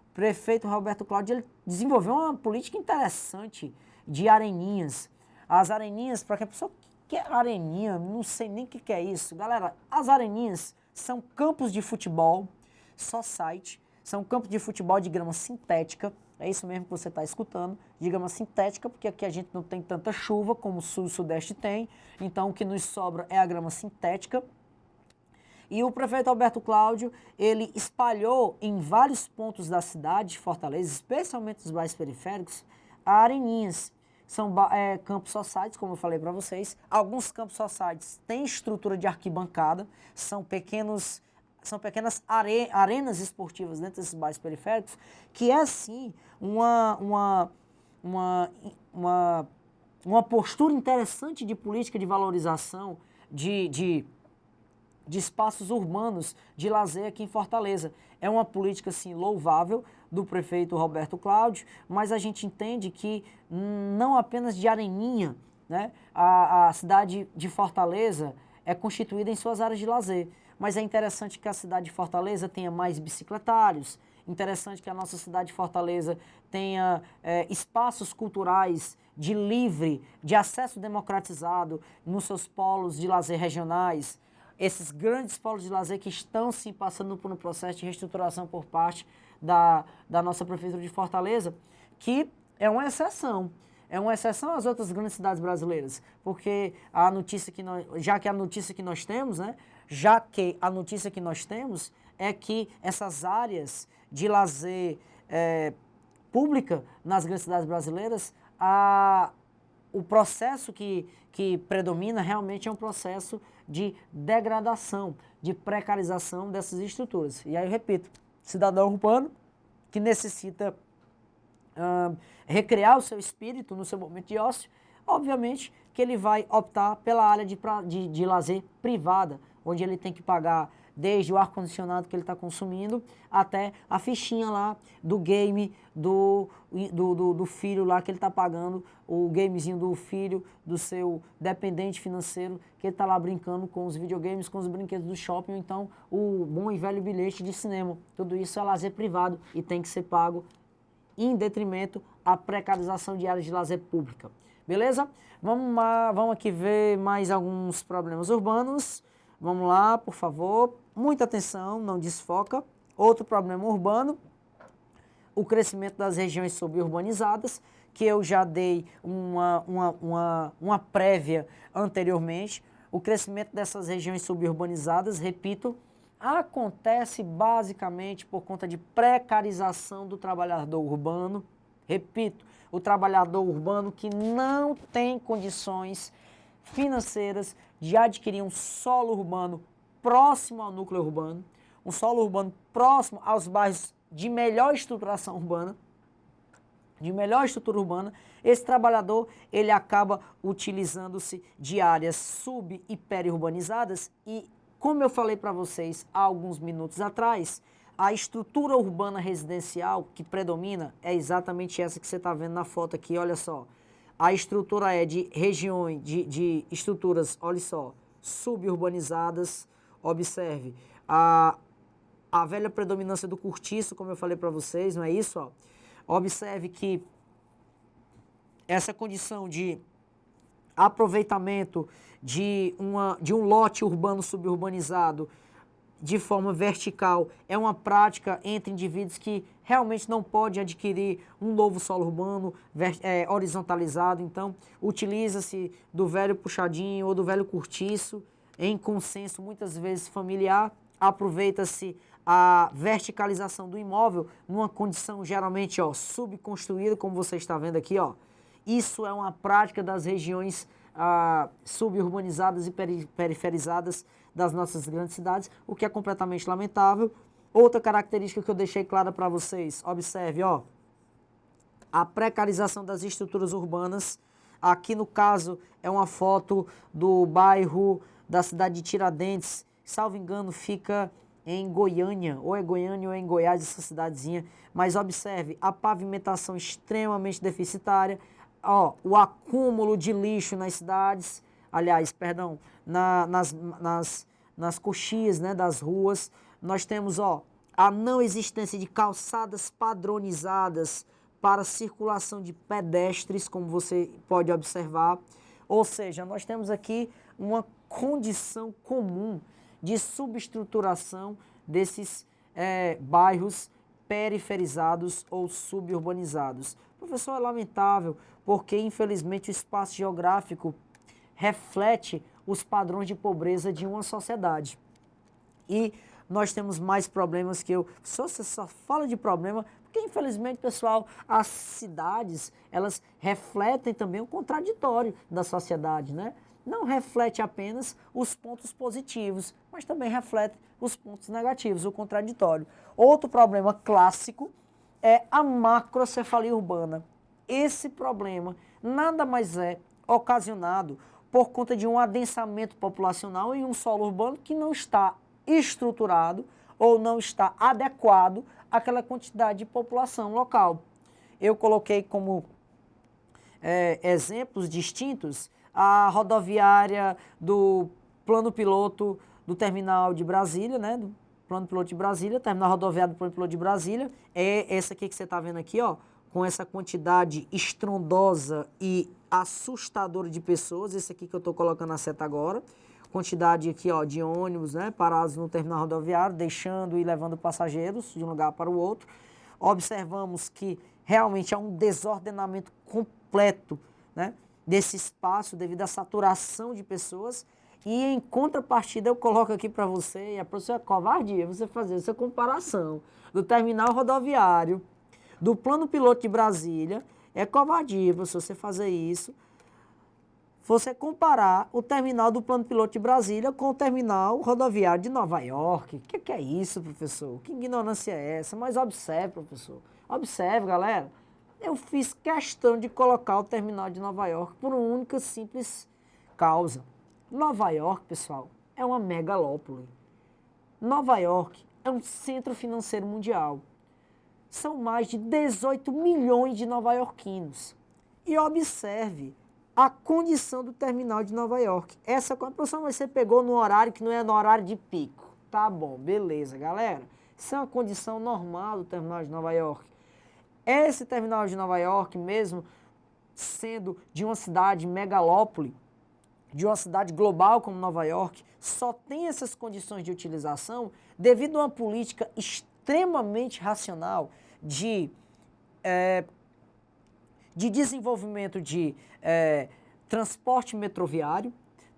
o prefeito Roberto Cláudio ele desenvolveu uma política interessante de areninhas. As areninhas, para que a pessoa que é areninha, não sei nem o que é isso. Galera, as areninhas são campos de futebol, society, são campos de futebol de grama sintética, é isso mesmo que você está escutando, de grama sintética, porque aqui a gente não tem tanta chuva como o sul e o sudeste tem, então o que nos sobra é a grama sintética. E o prefeito Roberto Cláudio, ele espalhou em vários pontos da cidade de Fortaleza, especialmente os bairros periféricos, areninhas, são campos societies, como eu falei para vocês. Alguns campos societies têm estrutura de arquibancada, são pequenas arenas esportivas dentro desses bairros periféricos, que é sim uma postura interessante de política de valorização de espaços urbanos de lazer aqui em Fortaleza. É uma política, sim, louvável do prefeito Roberto Cláudio, mas a gente entende que não apenas de Areninha, né, a cidade de Fortaleza é constituída em suas áreas de lazer, mas é interessante que a cidade de Fortaleza tenha mais bicicletários, interessante que a nossa cidade de Fortaleza tenha espaços culturais de acesso democratizado nos seus polos de lazer regionais, esses grandes polos de lazer que estão sim passando por um processo de reestruturação por parte da nossa Prefeitura de Fortaleza, que é uma exceção. É uma exceção às outras grandes cidades brasileiras, porque a notícia que a notícia que nós temos é que essas áreas de lazer pública nas grandes cidades brasileiras, o processo que predomina realmente é um processo de degradação, de precarização dessas estruturas. E aí eu repito, cidadão urbano que necessita recriar o seu espírito no seu momento de ócio, obviamente que ele vai optar pela área de lazer privada, onde ele tem que pagar desde o ar-condicionado que ele está consumindo até a fichinha lá do game do filho lá que ele está pagando, o gamezinho do filho, do seu dependente financeiro, que ele está lá brincando com os videogames, com os brinquedos do shopping, ou então o bom e velho bilhete de cinema. Tudo isso é lazer privado e tem que ser pago em detrimento à precarização de áreas de lazer pública. Beleza? Vamos aqui ver mais alguns problemas urbanos. Vamos lá, por favor. Muita atenção, não desfoca. Outro problema urbano, o crescimento das regiões suburbanizadas, que eu já dei uma prévia anteriormente. O crescimento dessas regiões suburbanizadas, repito, acontece basicamente por conta de precarização do trabalhador urbano. Repito, o trabalhador urbano que não tem condições financeiras de adquirir um solo urbano próximo ao núcleo urbano, um solo urbano próximo aos bairros de melhor estruturação urbana, esse trabalhador ele acaba utilizando-se de áreas sub e periurbanizadas e, como eu falei para vocês há alguns minutos atrás, a estrutura urbana residencial que predomina é exatamente essa que você está vendo na foto aqui, olha só. A estrutura é de regiões, de estruturas, olha só, suburbanizadas. Observe, a velha predominância do cortiço, como eu falei para vocês, não é isso? Ó? Observe que essa condição de aproveitamento de um lote urbano suburbanizado de forma vertical é uma prática entre indivíduos que realmente não podem adquirir um novo solo urbano horizontalizado, então utiliza-se do velho puxadinho ou do velho cortiço em consenso muitas vezes familiar, aproveita-se a verticalização do imóvel numa condição geralmente subconstruída, como você está vendo aqui, ó. Isso é uma prática das regiões suburbanizadas e periferizadas das nossas grandes cidades, o que é completamente lamentável. Outra característica que eu deixei clara para vocês, observe, ó, a precarização das estruturas urbanas. Aqui no caso é uma foto do bairro da cidade de Tiradentes, salvo engano fica em Goiânia, ou é Goiânia ou é em Goiás, essa cidadezinha, mas observe, a pavimentação extremamente deficitária, ó, o acúmulo de lixo nas cidades, aliás, perdão, nas coxias, né, das ruas. Nós temos, ó, a não existência de calçadas padronizadas para circulação de pedestres, como você pode observar. Ou seja, nós temos aqui uma condição comum de subestruturação desses bairros periferizados ou suburbanizados. Professor, é lamentável, porque infelizmente o espaço geográfico reflete os padrões de pobreza de uma sociedade. E nós temos mais problemas que eu... Se você só fala de problema, Porque, infelizmente, pessoal, as cidades, elas refletem também o contraditório da sociedade, né? Não reflete apenas os pontos positivos, mas também reflete os pontos negativos, o contraditório. Outro problema clássico é a macrocefalia urbana. Esse problema nada mais é ocasionado por conta de um adensamento populacional em um solo urbano que não está estruturado ou não está adequado àquela quantidade de população local. Eu coloquei como exemplos distintos a rodoviária do plano piloto do terminal de Brasília, né? Do plano piloto de Brasília, terminal rodoviário do plano piloto de Brasília, é essa aqui que você está vendo aqui, ó, com essa quantidade estrondosa e assustadora de pessoas, esse aqui que eu estou colocando a seta agora, quantidade aqui, ó, de ônibus, né, parados no terminal rodoviário, deixando e levando passageiros de um lugar para o outro. Observamos que realmente há um desordenamento completo, né, desse espaço devido à saturação de pessoas. E em contrapartida eu coloco aqui para você, e a professora covardia, você fazer essa comparação do terminal rodoviário, do plano piloto de Brasília, é covardia, professor, você fazer isso. Você comparar o terminal do plano piloto de Brasília com o terminal rodoviário de Nova York. O que é isso, professor? Que ignorância é essa? Mas observe, professor. Observe, galera. Eu fiz questão de colocar o terminal de Nova York por uma única simples causa. Nova York, pessoal, é uma megalópole. Nova York é um centro financeiro mundial. São mais de 18 milhões de nova-iorquinos. E observe a condição do terminal de Nova York. Essa professor, você pegou no horário que não é no horário de pico. Tá bom, beleza, galera. Isso é uma condição normal do terminal de Nova York. Esse terminal de Nova York, mesmo sendo de uma cidade megalópole, de uma cidade global como Nova York, só tem essas condições de utilização devido a uma política extremamente racional de desenvolvimento de transporte metroviário,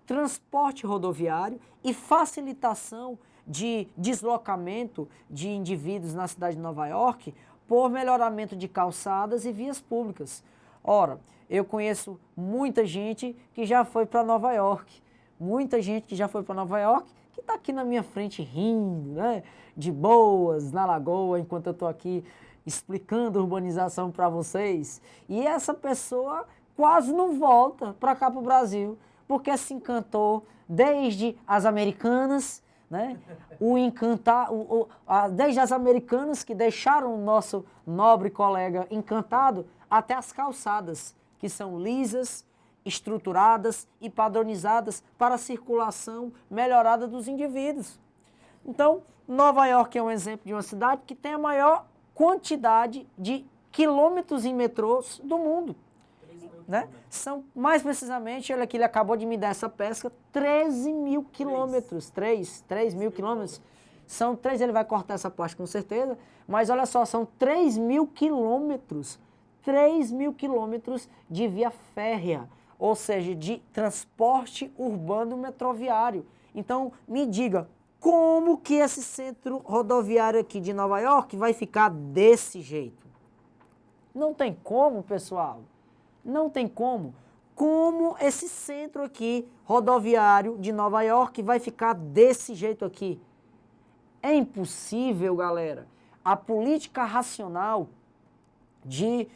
transporte rodoviário e facilitação de deslocamento de indivíduos na cidade de Nova York por melhoramento de calçadas e vias públicas. Ora, eu conheço muita gente que já foi para Nova York, muita gente que já foi para Nova York, que está aqui na minha frente rindo, né? De boas, na lagoa, enquanto eu estou aqui explicando urbanização para vocês. E essa pessoa quase não volta para cá, para o Brasil, porque se encantou desde as Americanas, né? Desde as Americanas que deixaram o nosso nobre colega encantado, até as calçadas, que são lisas, estruturadas e padronizadas para a circulação melhorada dos indivíduos. Então, Nova York é um exemplo de uma cidade que tem a maior quantidade de quilômetros em metrôs do mundo. Né? São, mais precisamente, olha aqui, ele acabou de me dar essa pesca, 13 mil quilômetros, 3 mil quilômetros. São 3, ele vai cortar essa parte com certeza, mas olha só, são 3 mil quilômetros. 3 mil quilômetros de via férrea, ou seja, de transporte urbano metroviário. Então, me diga, como que esse centro rodoviário aqui de Nova York vai ficar desse jeito? Não tem como, pessoal. Não tem como. Como esse centro aqui, rodoviário de Nova York, vai ficar desse jeito aqui? É impossível, galera. A política racional de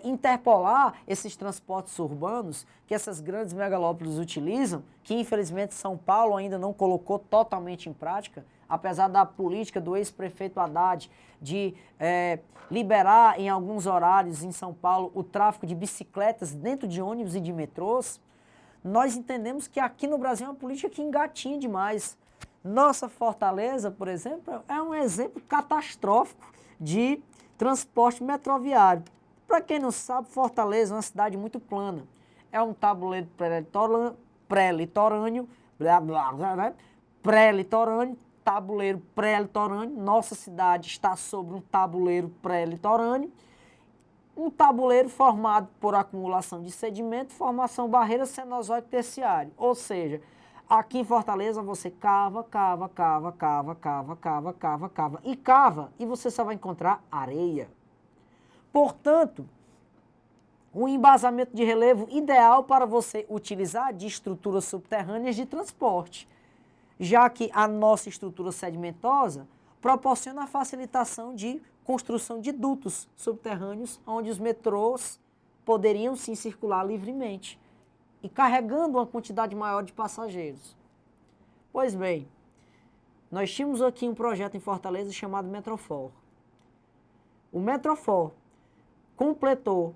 interpolar esses transportes urbanos que essas grandes megalópolis utilizam, que infelizmente São Paulo ainda não colocou totalmente em prática, apesar da política do ex-prefeito Haddad de liberar em alguns horários em São Paulo o tráfego de bicicletas dentro de ônibus e de metrôs, nós entendemos que aqui no Brasil é uma política que engatinha demais. Nossa Fortaleza, por exemplo, é um exemplo catastrófico de transporte metroviário. Para quem não sabe, Fortaleza é uma cidade muito plana. É um tabuleiro pré-litorâneo, pré-litorâneo, tabuleiro pré-litorâneo. Nossa cidade está sobre um tabuleiro pré-litorâneo. Um tabuleiro formado por acumulação de sedimento, formação barreira cenozoico terciário. Ou seja, aqui em Fortaleza você cava e você só vai encontrar areia. Portanto, um embasamento de relevo ideal para você utilizar de estruturas subterrâneas de transporte, já que a nossa estrutura sedimentosa proporciona a facilitação de construção de dutos subterrâneos, onde os metrôs poderiam sim circular livremente e carregando uma quantidade maior de passageiros. Pois bem, nós tínhamos aqui um projeto em Fortaleza chamado Metrofor. O Metrofor completou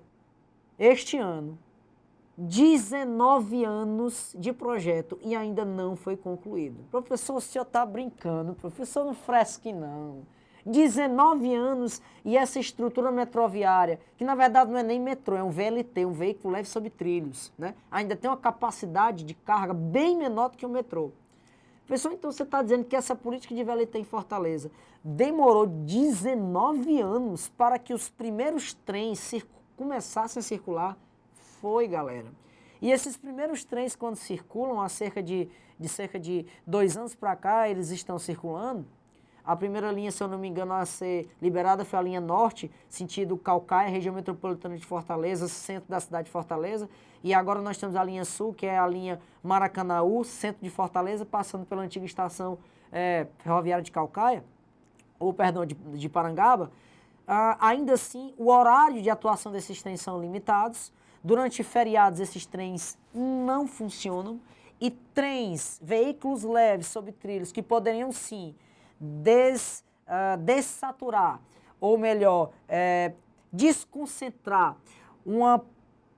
este ano 19 anos de projeto e ainda não foi concluído. Professor, o senhor está brincando, professor, não fresque não. 19 anos e essa estrutura metroviária, que na verdade não é nem metrô, é um VLT, um veículo leve sobre trilhos, né? Ainda tem uma capacidade de carga bem menor do que o metrô. Professor, então você está dizendo que essa política de VLT em Fortaleza demorou 19 anos para que os primeiros trens começassem a circular? Foi, galera. E esses primeiros trens, quando circulam, há cerca de 2 anos para cá, eles estão circulando. A primeira linha, se eu não me engano, a ser liberada foi a linha norte, sentido Caucaia, região metropolitana de Fortaleza, centro da cidade de Fortaleza. E agora nós temos a linha sul, que é a linha Maracanaú, centro de Fortaleza, passando pela antiga estação ferroviária de Caucaia, ou perdão, de Parangaba. Ainda assim, o horário de atuação desses trens são limitados. Durante feriados, esses trens não funcionam. E trens, veículos leves sobre trilhos, que poderiam sim dessaturar, ou melhor, desconcentrar uma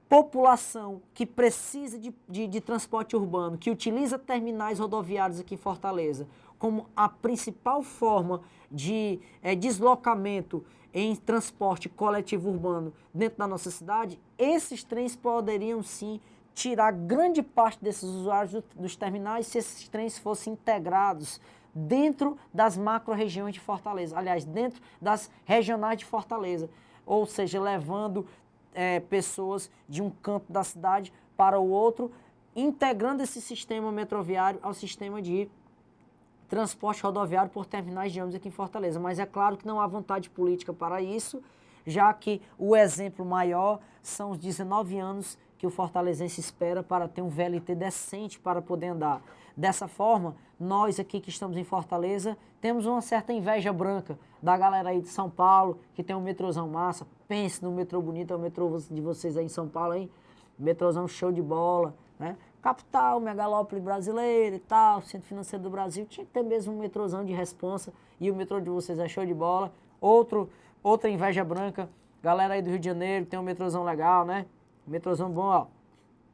população que precisa de transporte urbano, que utiliza terminais rodoviários aqui em Fortaleza, como a principal forma de deslocamento em transporte coletivo urbano dentro da nossa cidade, esses trens poderiam sim tirar grande parte desses usuários dos terminais se esses trens fossem integrados dentro das macro-regiões de Fortaleza, aliás, dentro das regionais de Fortaleza, ou seja, levando pessoas de um canto da cidade para o outro, integrando esse sistema metroviário ao sistema de transporte rodoviário por terminais de ônibus aqui em Fortaleza. Mas é claro que não há vontade política para isso, já que o exemplo maior são os 19 anos que o fortalezense espera para ter um VLT decente para poder andar. Dessa forma, nós aqui que estamos em Fortaleza temos uma certa inveja branca da galera aí de São Paulo, que tem um metrôzão massa. Pense no metrô bonito, é o metrô de vocês aí em São Paulo, hein? Metrôzão show de bola, né? Capital, megalópole brasileira e tal, centro financeiro do Brasil, tinha que ter mesmo um metrôzão de responsa e o metrô de vocês é show de bola. Outra inveja branca, galera aí do Rio de Janeiro, tem um metrôzão legal, né? Metrôzão bom, ó.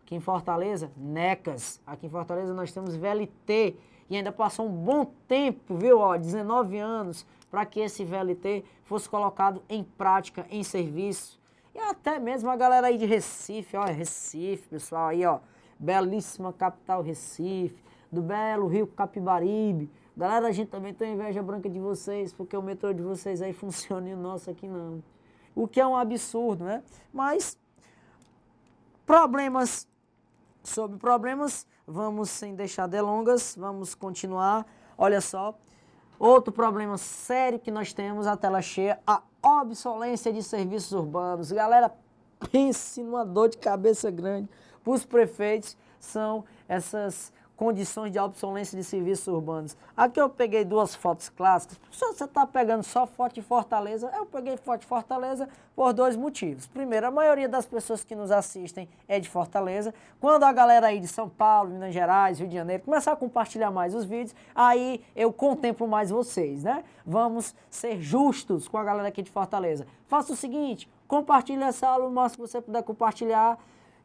Aqui em Fortaleza, Necas. Aqui em Fortaleza nós temos VLT e ainda passou um bom tempo, viu, ó, 19 anos, para que esse VLT fosse colocado em prática, em serviço. E até mesmo a galera aí de Recife, ó, Recife, pessoal, aí, ó, belíssima capital Recife, do belo Rio Capibaribe. Galera, a gente também tem inveja branca de vocês, porque o metrô de vocês aí funciona e o nosso aqui não. O que é um absurdo, né? Mas sobre problemas, vamos sem deixar delongas, vamos continuar. Olha só, outro problema sério que nós temos, a tela cheia, a obsolência de serviços urbanos. Galera, pense numa dor de cabeça grande para os prefeitos, são essas condições de obsolência de serviços urbanos. Aqui eu peguei 2 fotos clássicas. Se você está pegando só foto de Fortaleza, eu peguei foto de Fortaleza por 2 motivos. Primeiro, a maioria das pessoas que nos assistem é de Fortaleza. Quando a galera aí de São Paulo, Minas Gerais, Rio de Janeiro, começar a compartilhar mais os vídeos, aí eu contemplo mais vocês, né? Vamos ser justos com a galera aqui de Fortaleza. Faça o seguinte, compartilhe essa aula o máximo que você puder compartilhar,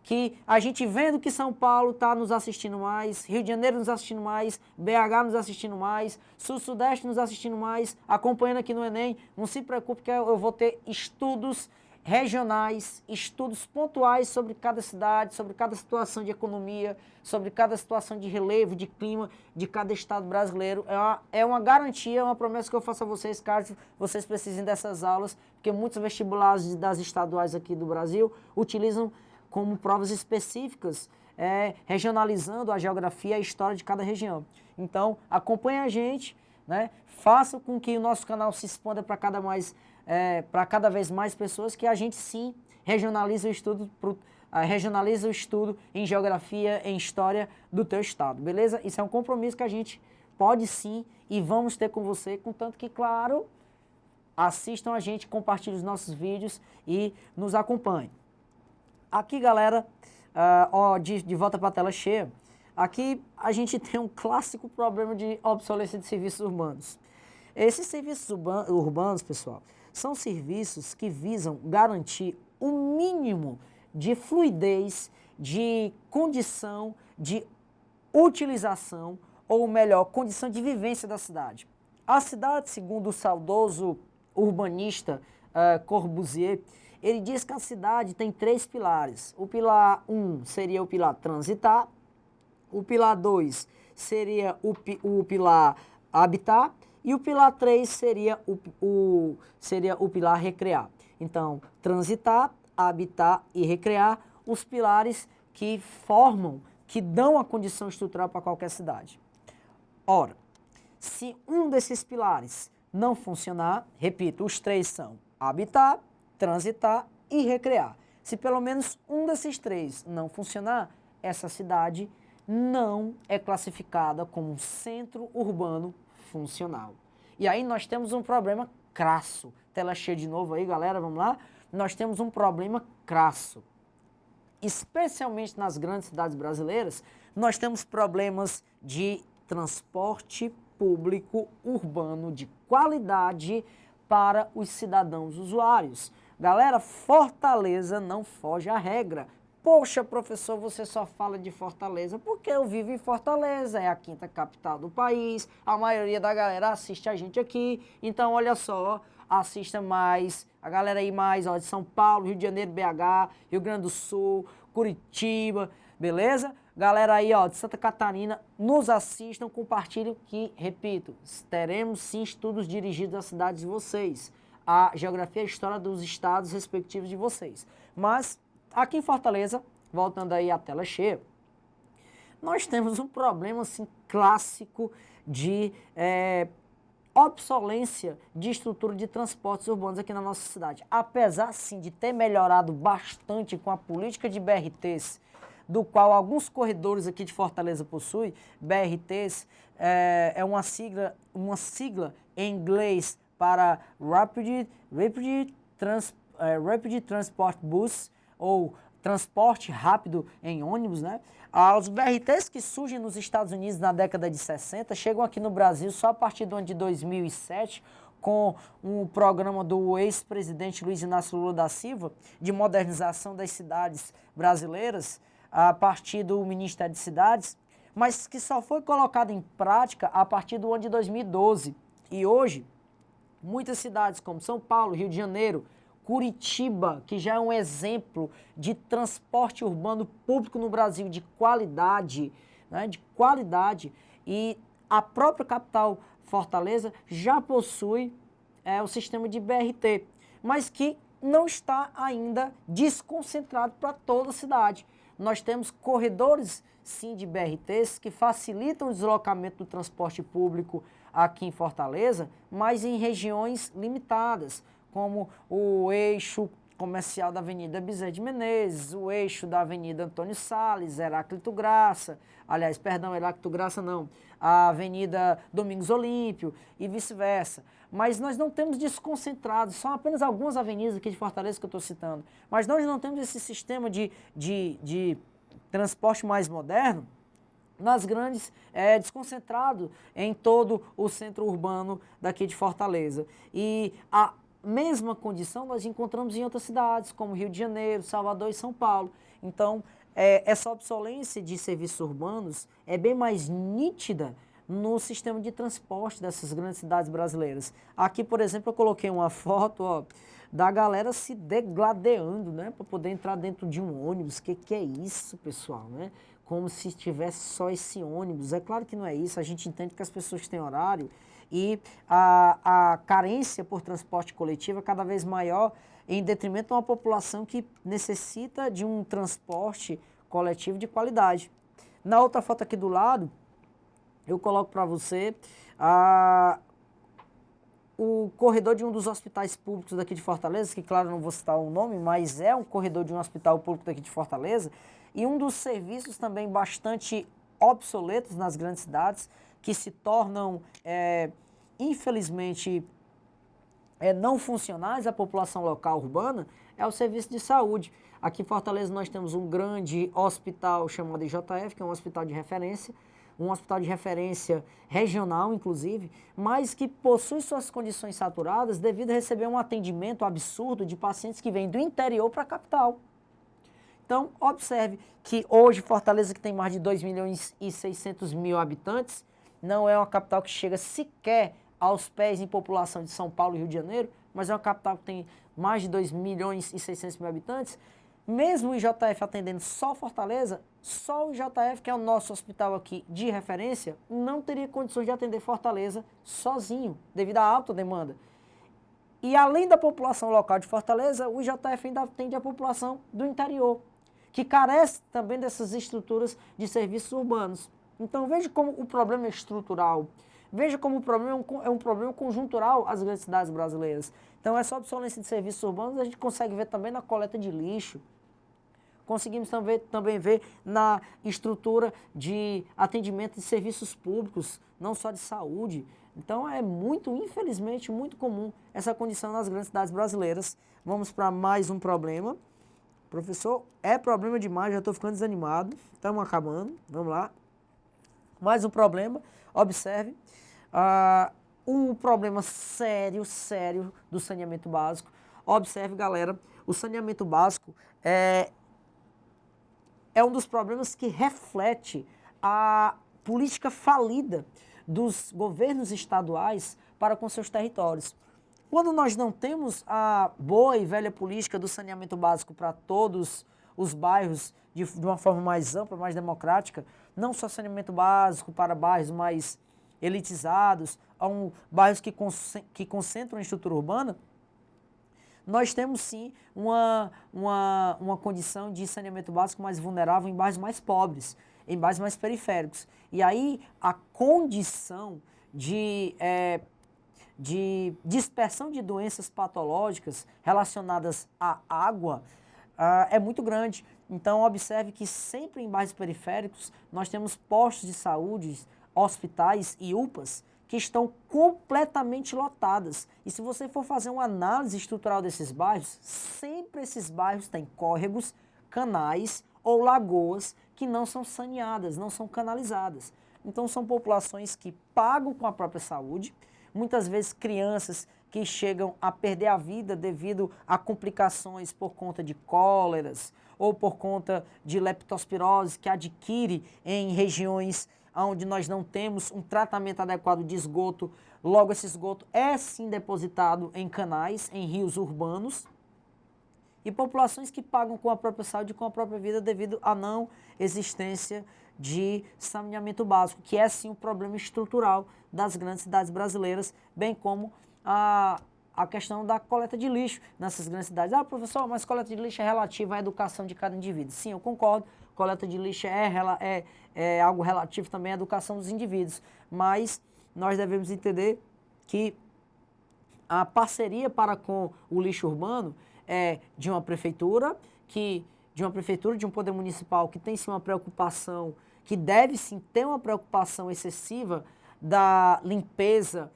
que a gente vendo que São Paulo está nos assistindo mais, Rio de Janeiro nos assistindo mais, BH nos assistindo mais, Sul-Sudeste nos assistindo mais, acompanhando aqui no Enem, não se preocupe que eu vou ter estudos regionais, estudos pontuais sobre cada cidade, sobre cada situação de economia, sobre cada situação de relevo, de clima de cada estado brasileiro. É uma garantia, é uma promessa que eu faço a vocês, caso vocês precisem dessas aulas, porque muitos vestibulares das estaduais aqui do Brasil utilizam como provas específicas, regionalizando a geografia e a história de cada região. Então, acompanhe a gente, né? Faça com que o nosso canal se expanda para cada mais para cada vez mais pessoas que a gente sim regionaliza o estudo em geografia, em história do teu estado, beleza? Isso é um compromisso que a gente pode sim e vamos ter com você, contanto que, claro, assistam a gente, compartilhem os nossos vídeos e nos acompanhem. Aqui, galera, de volta para a tela cheia, aqui a gente tem um clássico problema de obsolescência de serviços urbanos. Esses serviços urbanos, pessoal, são serviços que visam garantir o mínimo de fluidez, de condição, de utilização, ou melhor, condição de vivência da cidade. A cidade, segundo o saudoso urbanista Corbusier, ele diz que a cidade tem 3 pilares. O pilar 1 seria o pilar transitar, o pilar 2 seria o pilar habitar e o pilar 3 seria o pilar recrear. Então, transitar, habitar e recrear, os pilares que formam, que dão a condição estrutural para qualquer cidade. Ora, se um desses pilares não funcionar, repito, os 3 são habitar, transitar e recrear. Se pelo menos um desses 3 não funcionar, essa cidade não é classificada como um centro urbano funcional. E aí nós temos um problema crasso. Tela cheia de novo aí, galera, vamos lá? Nós temos um problema crasso. Especialmente nas grandes cidades brasileiras, nós temos problemas de transporte público urbano de qualidade para os cidadãos usuários. Galera, Fortaleza não foge à regra. Poxa, professor, você só fala de Fortaleza porque eu vivo em Fortaleza, é a 5ª capital do país, a maioria da galera assiste a gente aqui, então olha só, assista mais, a galera aí mais, ó, de São Paulo, Rio de Janeiro, BH, Rio Grande do Sul, Curitiba, beleza? Galera aí, ó, de Santa Catarina, nos assistam, compartilhem que, repito, teremos sim estudos dirigidos às cidades de vocês, a geografia e a história dos estados respectivos de vocês. Mas, aqui em Fortaleza, voltando aí à tela cheia, nós temos um problema, assim, clássico de obsolência de estrutura de transportes urbanos aqui na nossa cidade. Apesar, sim, de ter melhorado bastante com a política de BRTs, do qual alguns corredores aqui de Fortaleza possuem, BRTs é uma sigla em inglês para Rapid Transport Bus, ou transporte rápido em ônibus, né? Os BRTs que surgem nos Estados Unidos na década de 60 chegam aqui no Brasil só a partir do ano de 2007, com um programa do ex-presidente Luiz Inácio Lula da Silva de modernização das cidades brasileiras, a partir do Ministério de Cidades, mas que só foi colocado em prática a partir do ano de 2012. E hoje, muitas cidades como São Paulo, Rio de Janeiro, Curitiba, que já é um exemplo de transporte urbano público no Brasil de qualidade, né, e a própria capital Fortaleza já possui o sistema de BRT, mas que não está ainda desconcentrado para toda a cidade. Nós temos corredores, sim, de BRTs que facilitam o deslocamento do transporte público aqui em Fortaleza, mas em regiões limitadas, como o eixo comercial da Avenida Bezerra de Menezes, o eixo da Avenida Antônio Salles, Heráclito Graça, Heráclito Graça não, a Avenida Domingos Olímpio e vice-versa. Mas nós não temos desconcentrados, são apenas algumas avenidas aqui de Fortaleza que eu estou citando, mas nós não temos esse sistema de transporte mais moderno nas grandes, desconcentrado em todo o centro urbano daqui de Fortaleza. E a mesma condição nós encontramos em outras cidades, como Rio de Janeiro, Salvador e São Paulo. Então, essa obsolência de serviços urbanos é bem mais nítida no sistema de transporte dessas grandes cidades brasileiras. Aqui, por exemplo, eu coloquei uma foto, ó, da galera se degladeando, né, para poder entrar dentro de um ônibus. Que é isso, pessoal, né? Como se tivesse só esse ônibus. É claro que não é isso, a gente entende que as pessoas têm horário e a carência por transporte coletivo é cada vez maior em detrimento de uma população que necessita de um transporte coletivo de qualidade. Na outra foto aqui do lado, eu coloco para você o corredor de um dos hospitais públicos daqui de Fortaleza, que claro não vou citar o nome, mas é um corredor de um hospital público daqui de Fortaleza, e um dos serviços também bastante obsoletos nas grandes cidades, que se tornam, infelizmente, não funcionais à população local urbana, é o serviço de saúde. Aqui em Fortaleza nós temos um grande hospital chamado IJF, que é um hospital de referência, um hospital de referência regional, inclusive, mas que possui suas condições saturadas devido a receber um atendimento absurdo de pacientes que vêm do interior para a capital. Então, observe que hoje Fortaleza, que tem mais de 2.600.000 habitantes, não é uma capital que chega sequer aos pés em população de São Paulo e Rio de Janeiro, mas é uma capital que tem mais de 2.600.000 habitantes. Mesmo o IJF atendendo só Fortaleza, só o IJF, que é o nosso hospital aqui de referência, não teria condições de atender Fortaleza sozinho, devido à alta demanda. E além da população local de Fortaleza, o IJF ainda atende a população do interior, que carece também dessas estruturas de serviços urbanos. Então veja como o problema é estrutural, veja como o problema é um problema conjuntural às grandes cidades brasileiras. Então essa obsolescência de serviços urbanos a gente consegue ver também na coleta de lixo, conseguimos também ver na estrutura de atendimento de serviços públicos, não só de saúde. Então é muito, infelizmente, muito comum essa condição nas grandes cidades brasileiras. Vamos para mais um problema. Professor, é problema demais, já estou ficando desanimado. Estamos acabando, vamos lá. Mais um problema, observe. Um problema sério do saneamento básico. Observe, galera, o saneamento básico é um dos problemas que reflete a política falida dos governos estaduais para com seus territórios. Quando nós não temos a boa e velha política do saneamento básico para todos os bairros de uma forma mais ampla, mais democrática, não só saneamento básico para bairros mais elitizados, bairros que concentram a estrutura urbana, nós temos sim uma condição de saneamento básico mais vulnerável em bairros mais pobres, em bairros mais periféricos. E aí a condição de dispersão de doenças patológicas relacionadas à água é muito grande. Então observe que sempre em bairros periféricos nós temos postos de saúde, hospitais e UPAs que estão completamente lotadas. E se você for fazer uma análise estrutural desses bairros, sempre esses bairros têm córregos, canais ou lagoas que não são saneadas, não são canalizadas. Então são populações que pagam com a própria saúde, muitas vezes crianças que chegam a perder a vida devido a complicações por conta de cóleras ou por conta de leptospirose que adquire em regiões onde nós não temos um tratamento adequado de esgoto. Logo, esse esgoto é sim depositado em canais, em rios urbanos, e populações que pagam com a própria saúde e com a própria vida devido à não existência de saneamento básico, que é sim um problema estrutural das grandes cidades brasileiras, bem como a questão da coleta de lixo nessas grandes cidades. Ah, professor, mas coleta de lixo é relativa à educação de cada indivíduo. Sim, eu concordo, coleta de lixo é algo relativo também à educação dos indivíduos, mas nós devemos entender que a parceria para com o lixo urbano é de uma prefeitura, de um poder municipal que tem sim uma preocupação, que deve sim ter uma preocupação excessiva da limpeza,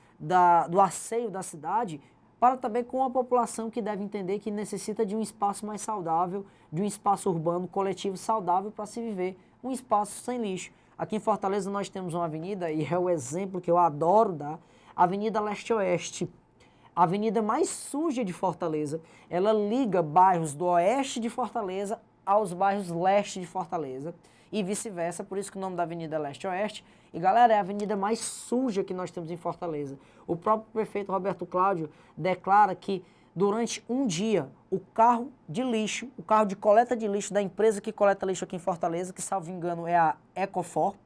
do asseio da cidade, para também com a população que deve entender que necessita de um espaço mais saudável, de um espaço urbano coletivo saudável para se viver, um espaço sem lixo. Aqui em Fortaleza nós temos uma avenida, e é o exemplo que eu adoro dar, Avenida Leste-Oeste. A avenida mais suja de Fortaleza, ela liga bairros do oeste de Fortaleza aos bairros leste de Fortaleza e vice-versa, por isso que o nome da avenida é Leste-Oeste. E galera, é a avenida mais suja que nós temos em Fortaleza. O próprio prefeito Roberto Cláudio declara que durante um dia o carro de lixo, o carro de coleta de lixo da empresa que coleta lixo aqui em Fortaleza, que salvo engano é a Ecofor,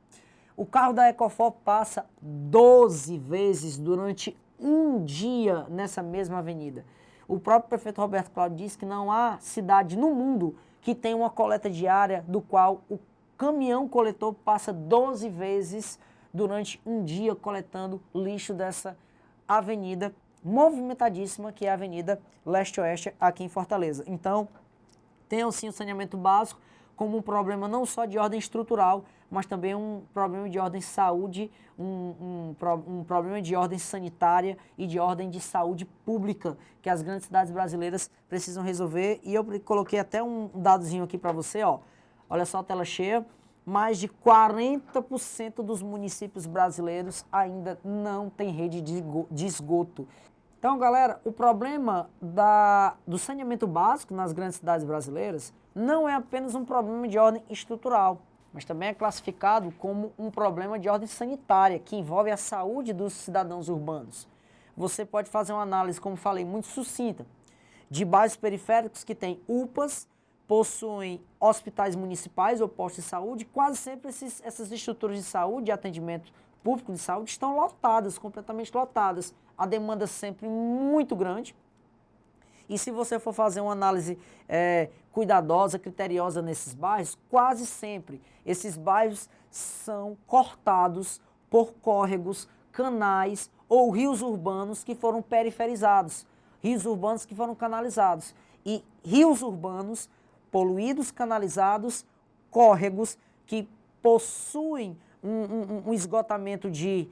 o carro da Ecofor passa 12 vezes durante um dia nessa mesma avenida. O próprio prefeito Roberto Cláudio disse que não há cidade no mundo que tenha uma coleta diária do qual o caminhão coletor passa 12 vezes durante um dia coletando lixo dessa avenida movimentadíssima, que é a Avenida Leste-Oeste aqui em Fortaleza. Então, tenham sim o saneamento básico como um problema não só de ordem estrutural, mas também um problema de ordem saúde, um problema de ordem sanitária e de ordem de saúde pública, que as grandes cidades brasileiras precisam resolver. E eu coloquei até um dadozinho aqui para você, ó. Olha só a tela cheia. Mais de 40% dos municípios brasileiros ainda não tem rede de esgoto. Então, galera, o problema do saneamento básico nas grandes cidades brasileiras não é apenas um problema de ordem estrutural, mas também é classificado como um problema de ordem sanitária, que envolve a saúde dos cidadãos urbanos. Você pode fazer uma análise, como falei, muito sucinta, de bairros periféricos que têm UPAs, possuem hospitais municipais ou postos de saúde. Quase sempre essas estruturas de saúde, de atendimento público de saúde, estão lotadas, completamente lotadas. A demanda sempre muito grande. E se você for fazer uma análise cuidadosa, criteriosa nesses bairros, quase sempre esses bairros são cortados por córregos, canais ou rios urbanos que foram periferizados, rios urbanos que foram canalizados. E rios urbanos poluídos, canalizados, córregos que possuem um esgotamento de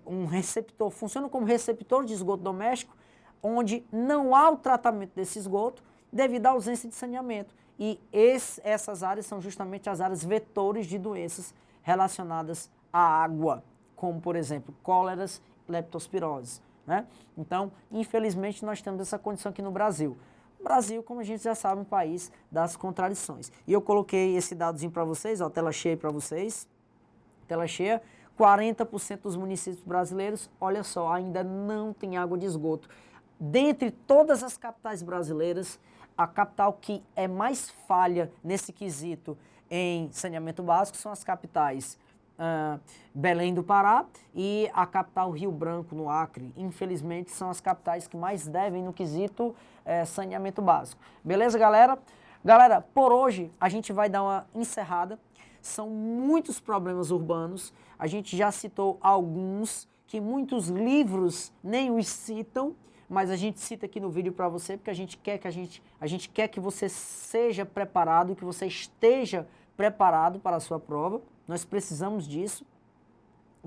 um receptor, funcionam como receptor de esgoto doméstico, onde não há o tratamento desse esgoto devido à ausência de saneamento. E essas áreas são justamente as áreas vetores de doenças relacionadas à água, como, por exemplo, cóleras e leptospirose, né? Então, infelizmente, nós temos essa condição aqui no Brasil. O Brasil, como a gente já sabe, é um país das contradições. E eu coloquei esse dadozinho para vocês, ó, tela cheia para vocês. Tela cheia, 40% dos municípios brasileiros, olha só, ainda não tem água de esgoto. Dentre todas as capitais brasileiras, a capital que é mais falha nesse quesito em saneamento básico são as capitais Belém do Pará e a capital Rio Branco, no Acre. Infelizmente, são as capitais que mais devem no quesito saneamento básico. Beleza, galera? Galera, por hoje a gente vai dar uma encerrada. São muitos problemas urbanos. A gente já citou alguns que muitos livros nem os citam, mas a gente cita aqui no vídeo para você porque a gente quer que você seja preparado, que você esteja preparado para a sua prova. Nós precisamos disso.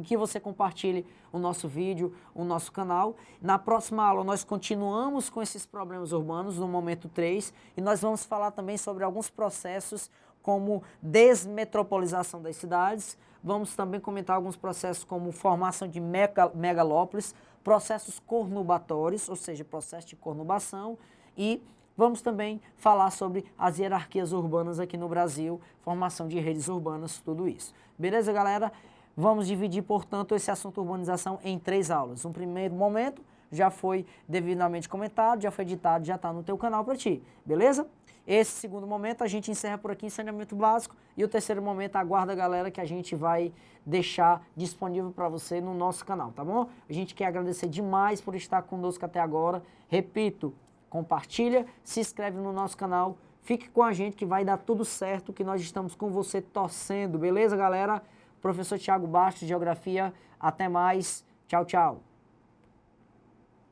Que você compartilhe o nosso vídeo, o nosso canal. Na próxima aula nós continuamos com esses problemas urbanos no momento 3 e nós vamos falar também sobre alguns processos como desmetropolização das cidades. Vamos também comentar alguns processos como formação de megalópolis, processos cornubatórios, ou seja, processo de cornubação, e vamos também falar sobre as hierarquias urbanas aqui no Brasil, formação de redes urbanas, tudo isso. Beleza, galera? Vamos dividir, portanto, esse assunto urbanização em 3 aulas. Um primeiro momento já foi devidamente comentado, já foi editado, já está no teu canal para ti, beleza? Esse segundo momento a gente encerra por aqui em saneamento básico e o terceiro momento aguarda, galera, que a gente vai deixar disponível para você no nosso canal, tá bom? A gente quer agradecer demais por estar conosco até agora. Repito, compartilha, se inscreve no nosso canal, fique com a gente que vai dar tudo certo, que nós estamos com você torcendo, beleza, galera? Professor Thiago Bastos, Geografia, até mais, tchau, tchau.